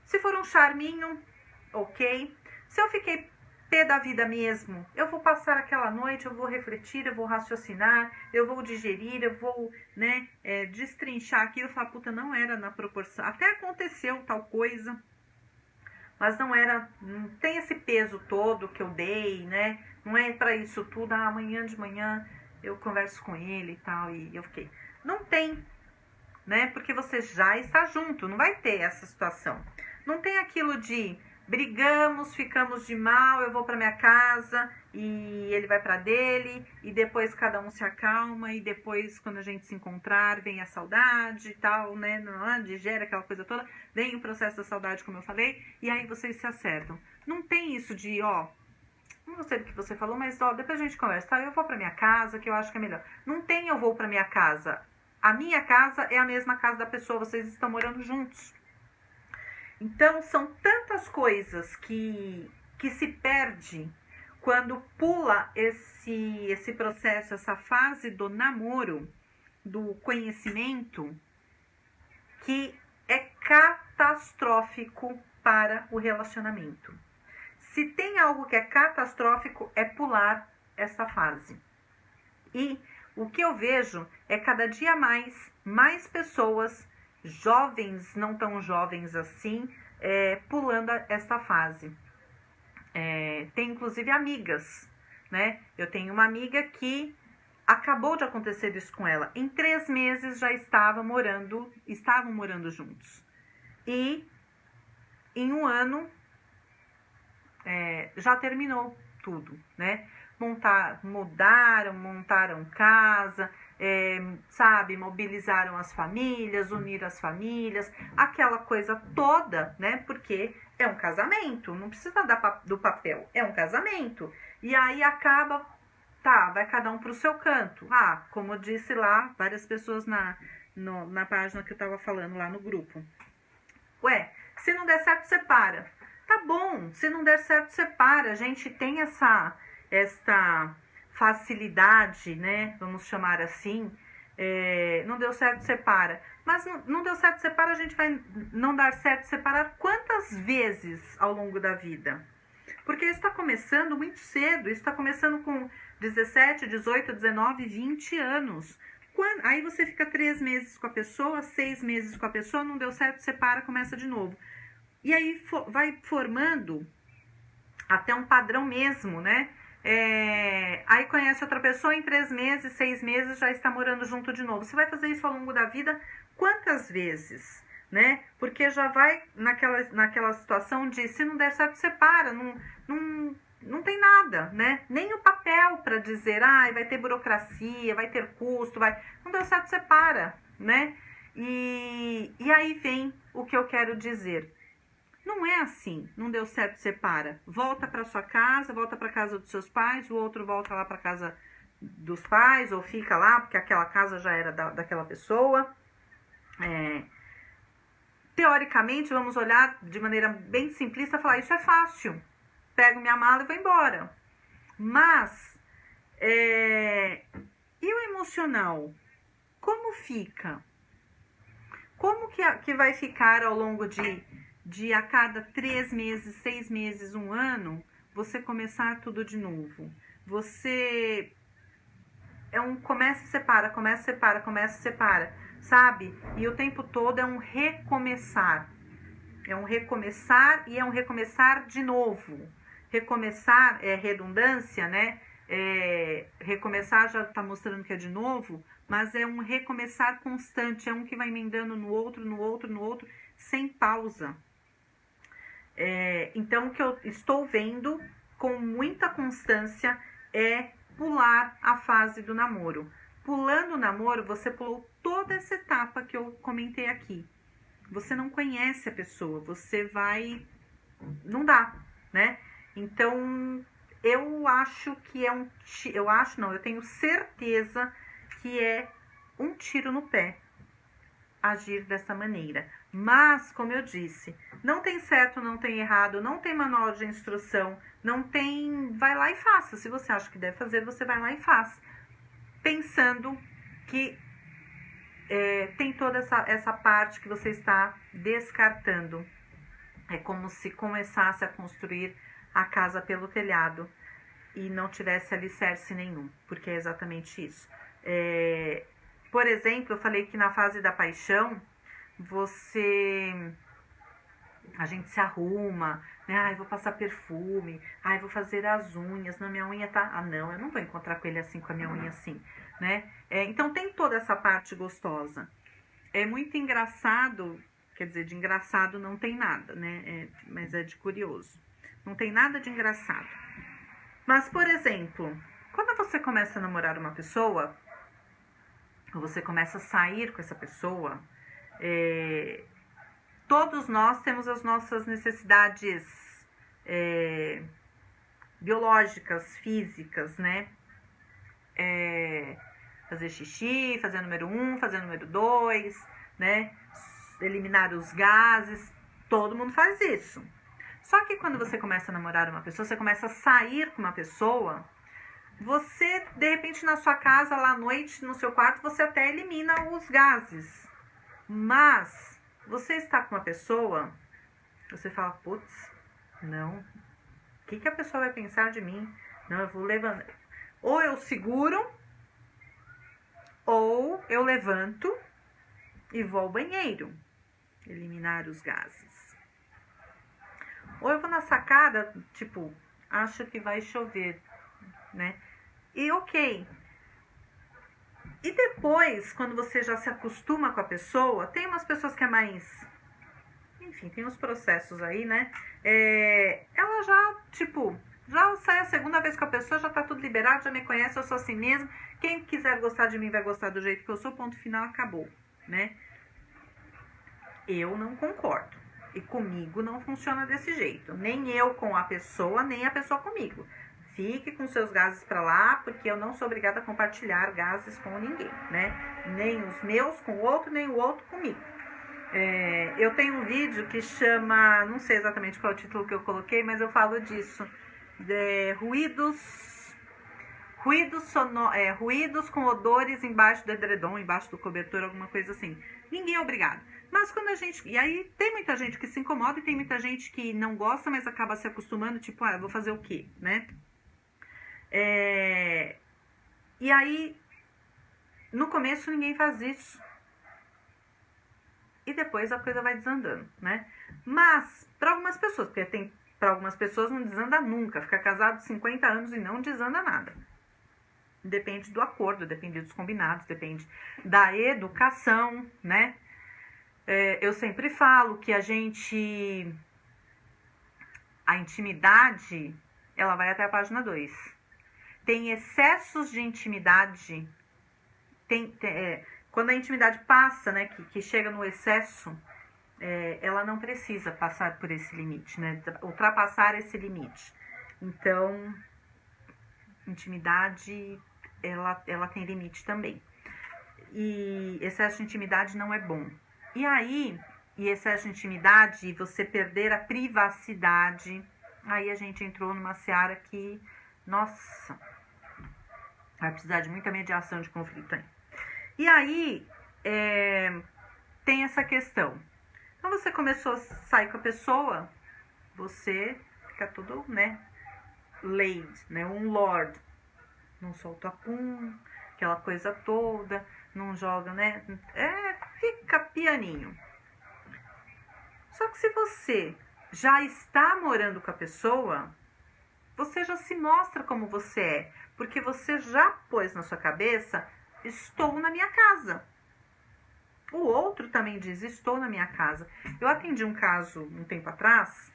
se for um charminho, ok. Se eu fiquei pé da vida mesmo. Eu vou passar aquela noite, eu vou refletir, eu vou raciocinar, eu vou digerir, eu vou, né, destrinchar aquilo e falar, puta, não era na proporção. Até aconteceu tal coisa, mas não era, não tem esse peso todo que eu dei, né? Não é pra isso tudo, amanhã de manhã eu converso com ele e tal, e eu fiquei. Não tem, né? Porque você já está junto, não vai ter essa situação. Não tem aquilo de brigamos, ficamos de mal, eu vou para minha casa e ele vai para dele e depois cada um se acalma e depois quando a gente se encontrar vem a saudade e tal, né? Digera aquela coisa toda, vem o processo da saudade, como eu falei, e aí vocês se acertam. Não tem isso de, ó, não gostei do que você falou, mas ó, depois a gente conversa, tá? Eu vou para minha casa, que eu acho que é melhor. Não tem eu vou para minha casa. A minha casa é a mesma casa da pessoa, vocês estão morando juntos. Então, são tantas coisas que se perde quando pula esse processo, essa fase do namoro, do conhecimento, que é catastrófico para o relacionamento. Se tem algo que é catastrófico, é pular essa fase. E o que eu vejo é cada dia mais pessoas jovens, não tão jovens assim, pulando esta fase. Tem inclusive amigas, né? Eu tenho uma amiga que acabou de acontecer isso com ela. Em 3 meses já estavam morando juntos. E em 1 ano já terminou tudo, né? Montaram casa, sabe, mobilizaram as famílias, uniram as famílias, aquela coisa toda, né? Porque é um casamento, não precisa do papel, é um casamento. E aí acaba, tá, vai cada um pro seu canto. Ah, como eu disse lá, várias pessoas na página que eu tava falando lá no grupo. Ué, se não der certo, separa. Tá bom, se não der certo, separa. A gente tem esta facilidade, né? Vamos chamar assim. Não deu certo, separa. Mas não deu certo, separa, a gente vai não dar certo, separar quantas vezes ao longo da vida? Porque isso está começando muito cedo, isso está começando com 17, 18, 19, 20 anos. Aí você fica 3 meses com a pessoa, 6 meses com a pessoa, não deu certo, separa, começa de novo. E aí vai formando até um padrão mesmo, né? Aí conhece outra pessoa, em 3 meses, 6 meses, já está morando junto de novo. Você vai fazer isso ao longo da vida quantas vezes, né? Porque já vai naquela situação de se não der certo, separa, não tem nada, né? Nem o papel para dizer, vai ter burocracia, vai ter custo, não deu certo, separa, né? E aí vem o que eu quero dizer. Não é assim, não deu certo, separa. Volta para sua casa, volta para casa dos seus pais, o outro volta lá para casa dos pais, ou fica lá, porque aquela casa já era daquela pessoa. Teoricamente, vamos olhar de maneira bem simplista e falar, isso é fácil. Pego minha mala e vou embora. Mas, e o emocional? Como fica? Como que vai ficar ao longo de a cada 3 meses, 6 meses, 1 ano, você começar tudo de novo? Você começa e separa, começa e separa, começa e separa, sabe? E o tempo todo é um recomeçar. É um recomeçar e é um recomeçar de novo. Recomeçar é redundância, né? Recomeçar já tá mostrando que é de novo, mas é um recomeçar constante, é um que vai emendando no outro, no outro, no outro, sem pausa. Então, o que eu estou vendo com muita constância é pular a fase do namoro. Pulando o namoro, você pulou toda essa etapa que eu comentei aqui. Você não conhece a pessoa, você vai... Não dá, né? Então, eu acho que eu tenho certeza que é um tiro no pé agir dessa maneira. Mas, como eu disse, não tem certo, não tem errado, não tem manual de instrução, não tem... Vai lá e faça. Se você acha que deve fazer, você vai lá e faz. Pensando que tem toda essa parte que você está descartando. É como se começasse a construir a casa pelo telhado e não tivesse alicerce nenhum, porque é exatamente isso. Por exemplo, eu falei que na fase da paixão, a gente se arruma, né? Ai, vou passar perfume, ai, vou fazer as unhas, não, minha unha tá... Ah, não, eu não vou encontrar com ele assim, com a minha unha assim, né? Então tem toda essa parte gostosa. É muito engraçado, quer dizer, de engraçado não tem nada, né? Mas é de curioso. Não tem nada de engraçado. Mas, por exemplo, quando você começa a namorar uma pessoa, ou você começa a sair com essa pessoa, todos nós temos as nossas necessidades biológicas, físicas, né? Fazer xixi, fazer número 1, fazer número 2, né? Eliminar os gases, todo mundo faz isso. Só que quando você começa a namorar uma pessoa, você começa a sair com uma pessoa, você, de repente, na sua casa, lá à noite, no seu quarto, você até elimina os gases. Mas você está com uma pessoa, você fala, putz, não, o que a pessoa vai pensar de mim? Não, eu vou levantar. Ou eu seguro, ou eu levanto e vou ao banheiro, eliminar os gases. Ou eu vou na sacada, tipo, acho que vai chover, né? E ok. E depois, quando você já se acostuma com a pessoa, tem umas pessoas que é mais... Enfim, tem uns processos aí, né? Ela já, tipo, já sai a segunda vez com a pessoa, já tá tudo liberado, já me conhece, eu sou assim mesmo. Quem quiser gostar de mim vai gostar do jeito que eu sou, ponto final, acabou, né? Eu não concordo. E comigo não funciona desse jeito. Nem eu com a pessoa, nem a pessoa comigo. Fique com seus gases pra lá, porque eu não sou obrigada a compartilhar gases com ninguém, né? Nem os meus com o outro, nem o outro comigo. Eu tenho um vídeo que chama, não sei exatamente qual é o título que eu coloquei, mas eu falo disso. Ruídos com odores embaixo do edredom, embaixo do cobertor, alguma coisa assim. Ninguém é obrigado. Mas quando a gente... E aí tem muita gente que se incomoda e tem muita gente que não gosta, mas acaba se acostumando, tipo, eu vou fazer o quê, né? E aí, no começo ninguém faz isso. E depois a coisa vai desandando, né? Mas, para algumas pessoas, porque para algumas pessoas não desanda nunca. Fica casado 50 anos e não desanda nada. Depende do acordo, depende dos combinados, depende da educação, né? Eu sempre falo que a intimidade, ela vai até a página 2. Tem excessos de intimidade, quando a intimidade passa, né, que chega no excesso, ela não precisa passar por esse limite, né, ultrapassar esse limite. Então, intimidade, ela tem limite também. E excesso de intimidade não é bom. E aí, excesso de intimidade, e você perder a privacidade, aí a gente entrou numa seara que, nossa, vai precisar de muita mediação de conflito aí. E aí, tem essa questão. Então, você começou a sair com a pessoa, você fica tudo, né, lady, né, um lord. Não solta pum, aquela coisa toda, não joga, né, fica pianinho. Só que se você já está morando com a pessoa, você já se mostra como você é, porque você já pôs na sua cabeça, estou na minha casa. O outro também diz, estou na minha casa. Eu atendi um caso um tempo atrás,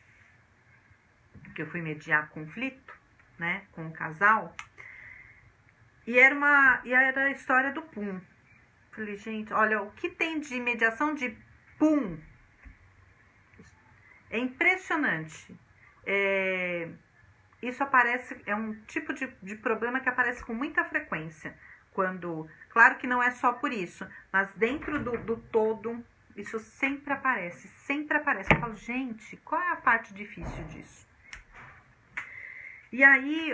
que eu fui mediar conflito, né, com um casal, e era a história do pum. Falei, gente, olha, o que tem de mediação de pum? É impressionante. Isso aparece, é um tipo de problema que aparece com muita frequência. Claro que não é só por isso, mas dentro do todo, isso sempre aparece, sempre aparece. Eu falo, gente, qual é a parte difícil disso? E aí,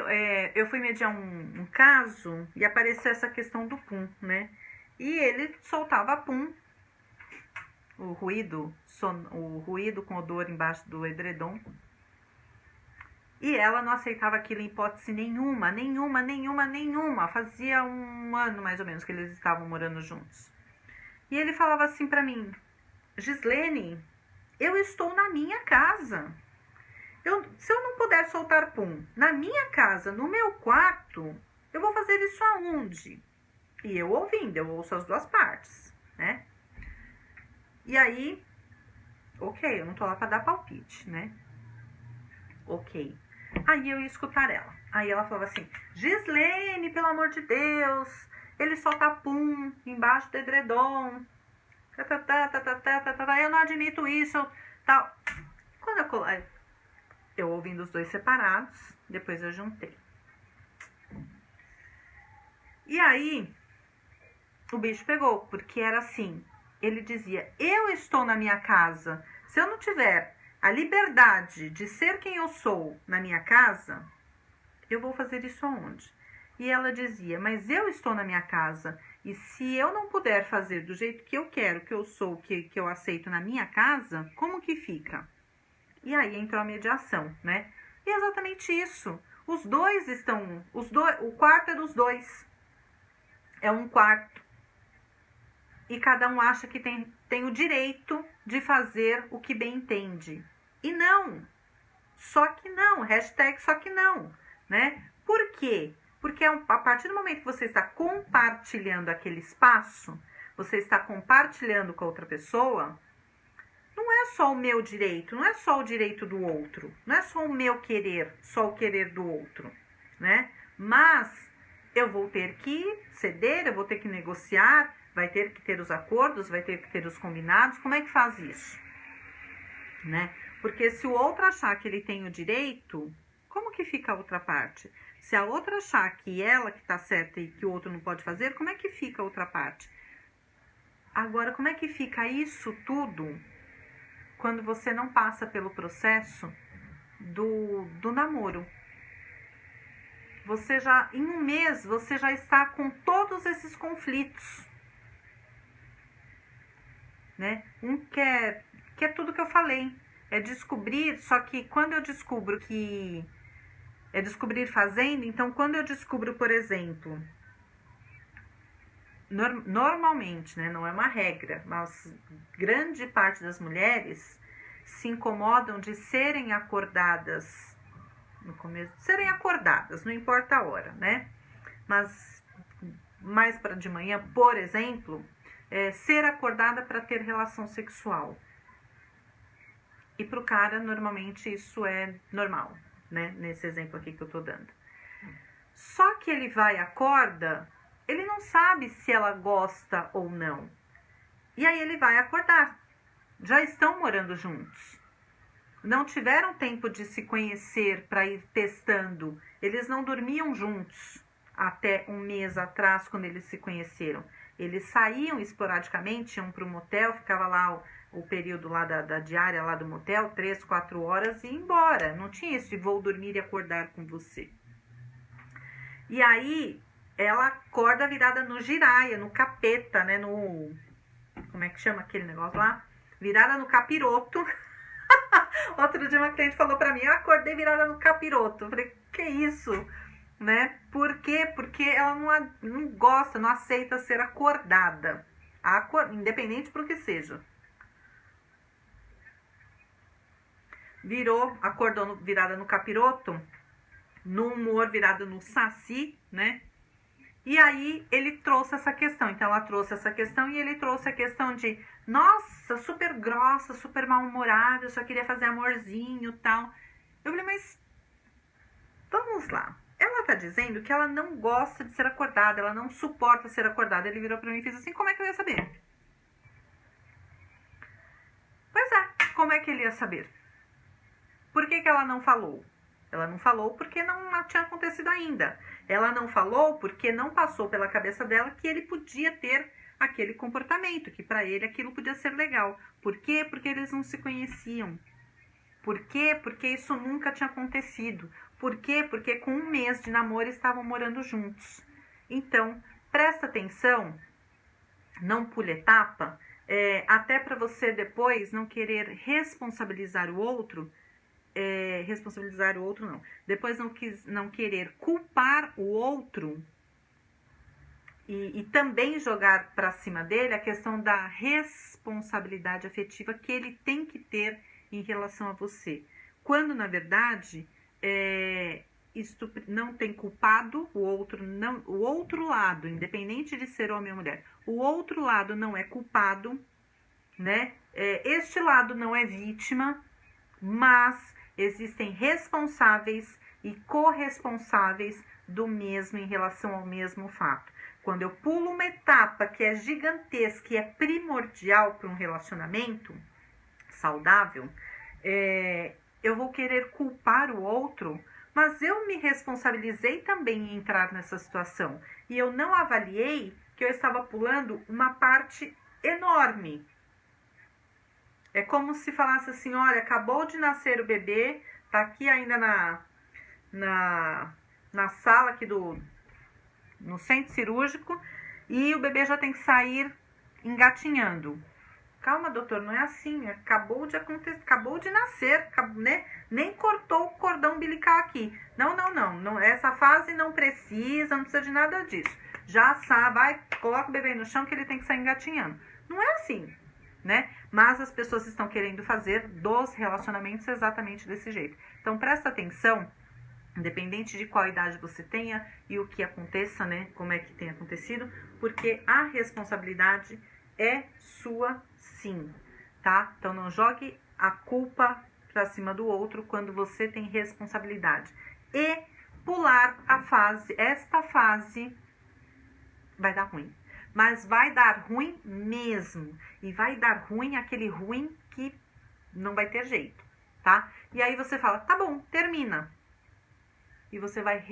eu fui mediar um caso e apareceu essa questão do pum, né? E ele soltava pum, o ruído com odor embaixo do edredom. E ela não aceitava aquilo em hipótese nenhuma. Fazia 1 ano mais ou menos que eles estavam morando juntos. E ele falava assim pra mim: Gislene, eu estou na minha casa. Se eu não puder soltar pum na minha casa, no meu quarto, eu vou fazer isso aonde? E eu ouvindo, eu ouço as duas partes, né? E aí, ok, eu não tô lá pra dar palpite, né? Ok. Aí eu ia escutar ela. Aí ela falava assim: Gislene, pelo amor de Deus, ele solta pum embaixo do edredom. Eu não admito isso. Tal. Quando eu ouvindo os dois separados, depois eu juntei. E aí, o bicho pegou, porque era assim, ele dizia: eu estou na minha casa, se eu não tiver a liberdade de ser quem eu sou na minha casa, eu vou fazer isso aonde? E ela dizia: mas eu estou na minha casa, e se eu não puder fazer do jeito que eu quero, que eu sou, que eu aceito na minha casa, como que fica? E aí entrou a mediação, né? E é exatamente isso. Os dois estão, o quarto é dos dois. É um quarto. E cada um acha que tem o direito de fazer o que bem entende. E não. Só que não. Hashtag só que não. Né? Por quê? Porque a partir do momento que você está compartilhando aquele espaço, você está compartilhando com a outra pessoa, não é só o meu direito, não é só o direito do outro, não é só o meu querer, só o querer do outro, né? Mas eu vou ter que ceder, eu vou ter que negociar, vai ter que ter os acordos, vai ter que ter os combinados. Como é que faz isso? Né? Porque se o outro achar que ele tem o direito, como que fica a outra parte? Se a outra achar que ela que está certa e que o outro não pode fazer, como é que fica a outra parte? Agora, como é que fica isso tudo quando você não passa pelo processo do namoro? Você já, em 1 mês, você já está com todos esses conflitos, né? Que é tudo que eu falei, é descobrir, só que quando eu descubro que é descobrir fazendo, então quando eu descubro, por exemplo, normalmente, né, não é uma regra, mas grande parte das mulheres se incomodam de serem acordadas no começo, serem acordadas, não importa a hora, né? Mas mais para de manhã, por exemplo, ser acordada para ter relação sexual. E para o cara, normalmente, isso é normal, né? Nesse exemplo aqui que eu tô dando. Só que ele vai, acorda, ele não sabe se ela gosta ou não. E aí ele vai acordar. Já estão morando juntos. Não tiveram tempo de se conhecer para ir testando. Eles não dormiam juntos até 1 mês atrás, quando eles se conheceram. Eles saíam esporadicamente, iam para o motel, ficava lá o período lá da diária lá do motel, 3, 4 horas e ia embora. Não tinha isso de vou dormir e acordar com você. E aí ela acorda virada no giraia, no capeta, né? No... Como é que chama aquele negócio lá? Virada no capiroto. Outro dia uma cliente falou pra mim: eu acordei virada no capiroto. Eu falei: que isso? Né? Por quê? Porque ela não gosta, não aceita ser acordada. Independente pro que seja. Acordou virada no capiroto, no humor virado no saci, né? E aí ele trouxe essa questão. Então ela trouxe essa questão e ele trouxe a questão de: nossa, super grossa, super mal-humorada, eu só queria fazer amorzinho e tal. Eu falei: mas vamos lá. Ela tá dizendo que ela não gosta de ser acordada, ela não suporta ser acordada. Ele virou pra mim e fez assim: como é que eu ia saber? Pois é, como é que ele ia saber? Por que ela não falou? Ela não falou porque não tinha acontecido ainda. Ela não falou porque não passou pela cabeça dela que ele podia ter aquele comportamento, que para ele aquilo podia ser legal. Por quê? Porque eles não se conheciam. Por quê? Porque isso nunca tinha acontecido. Por quê? Porque com 1 mês de namoro estavam morando juntos. Então, presta atenção, não pule etapa, até para você depois não querer responsabilizar o outro responsabilizar o outro, não. Depois não querer culpar o outro e também jogar para cima dele a questão da responsabilidade afetiva que ele tem que ter em relação a você. Quando, na verdade, isto não tem culpado o outro, não, o outro lado, independente de ser homem ou mulher, o outro lado não é culpado, né? Este lado não é vítima, mas existem responsáveis e corresponsáveis do mesmo em relação ao mesmo fato. Quando eu pulo uma etapa que é gigantesca e é primordial para um relacionamento saudável, eu vou querer culpar o outro, mas eu me responsabilizei também em entrar nessa situação. E eu não avaliei que eu estava pulando uma parte enorme. É como se falasse assim, olha, acabou de nascer o bebê, tá aqui ainda na sala aqui no centro cirúrgico, e o bebê já tem que sair engatinhando. Calma, doutor, não é assim, acabou de acontecer, acabou de nascer, né? Nem cortou o cordão umbilical aqui. Não, essa fase não precisa de nada disso. Já sabe, vai, coloca o bebê no chão que ele tem que sair engatinhando. Não é assim, né? Mas as pessoas estão querendo fazer dos relacionamentos exatamente desse jeito. Então, presta atenção, independente de qual idade você tenha e o que aconteça, né? Como é que tem acontecido, porque a responsabilidade é sua sim, tá? Então, não jogue a culpa pra cima do outro quando você tem responsabilidade. E pular esta fase vai dar ruim. Mas vai dar ruim mesmo. E vai dar ruim aquele ruim que não vai ter jeito, tá? E aí você fala, tá bom, termina. E você vai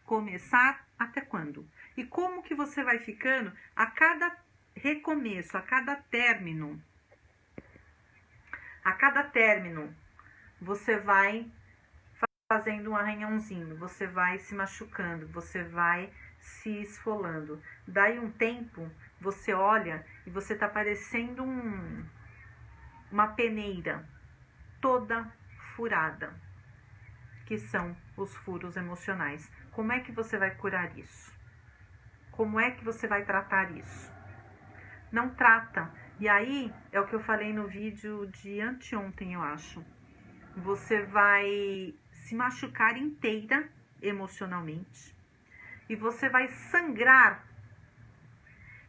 começar até quando? E como que você vai ficando a cada recomeço, a cada término? A cada término, você vai fazendo um arranhãozinho, você vai se machucando, você vai se esfolando. Daí um tempo, você olha e você tá parecendo uma peneira toda furada, que são os furos emocionais. Como é que você vai curar isso? Como é que você vai tratar isso? Não trata. E aí, é o que eu falei no vídeo de anteontem, eu acho. Você vai se machucar inteira emocionalmente. E você vai sangrar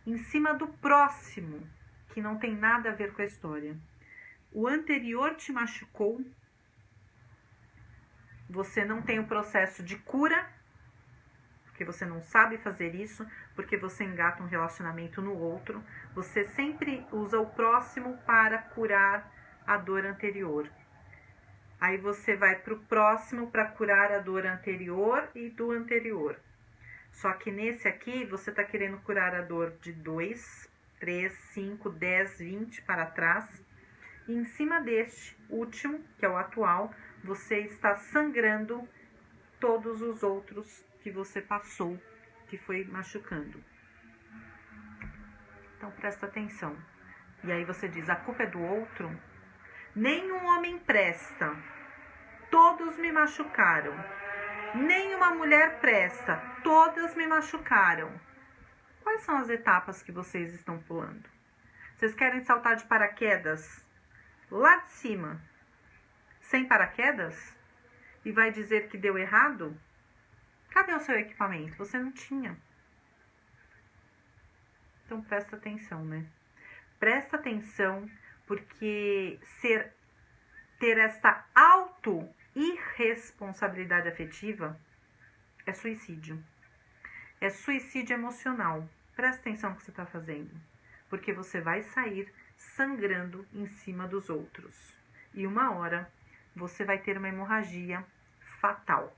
em cima do próximo, que não tem nada a ver com a história. O anterior te machucou. Você não tem o processo de cura, porque você não sabe fazer isso, porque você engata um relacionamento no outro. Você sempre usa o próximo para curar a dor anterior. Aí você vai para o próximo para curar a dor anterior e do anterior. Só que nesse aqui, você está querendo curar a dor de 2, 3, 5, 10, 20 para trás. E em cima deste último, que é o atual, você está sangrando todos os outros que você passou, que foi machucando. Então, presta atenção. E aí você diz, a culpa é do outro? Nenhum homem presta. Todos me machucaram. Nenhuma mulher presta. Todas me machucaram. Quais são as etapas que vocês estão pulando? Vocês querem saltar de paraquedas lá de cima, sem paraquedas? E vai dizer que deu errado? Cadê o seu equipamento? Você não tinha. Então presta atenção, né? Presta atenção, porque ter esta auto-irresponsabilidade afetiva é suicídio. É suicídio emocional. Presta atenção no que você está fazendo, porque você vai sair sangrando em cima dos outros. E uma hora você vai ter uma hemorragia fatal.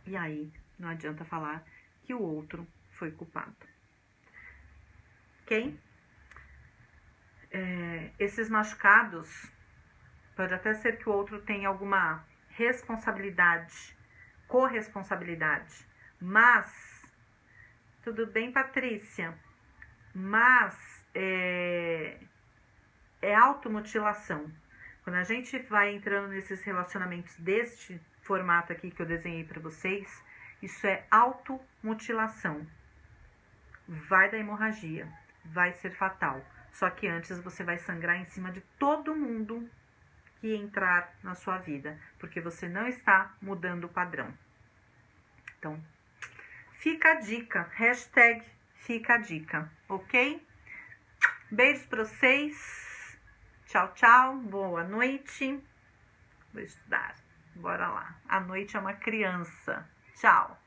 E aí não adianta falar que o outro foi culpado. Ok? Esses machucados, pode até ser que o outro tenha alguma responsabilidade, corresponsabilidade, mas, tudo bem, Patrícia, mas é automutilação. Quando a gente vai entrando nesses relacionamentos deste formato aqui que eu desenhei para vocês, isso é automutilação. Vai dar hemorragia, vai ser fatal. Só que antes você vai sangrar em cima de todo mundo que entrar na sua vida, porque você não está mudando o padrão. Então, fica a dica, hashtag fica a dica, ok? Beijos para vocês. Tchau, tchau. Boa noite. Vou estudar. Bora lá. A noite é uma criança. Tchau.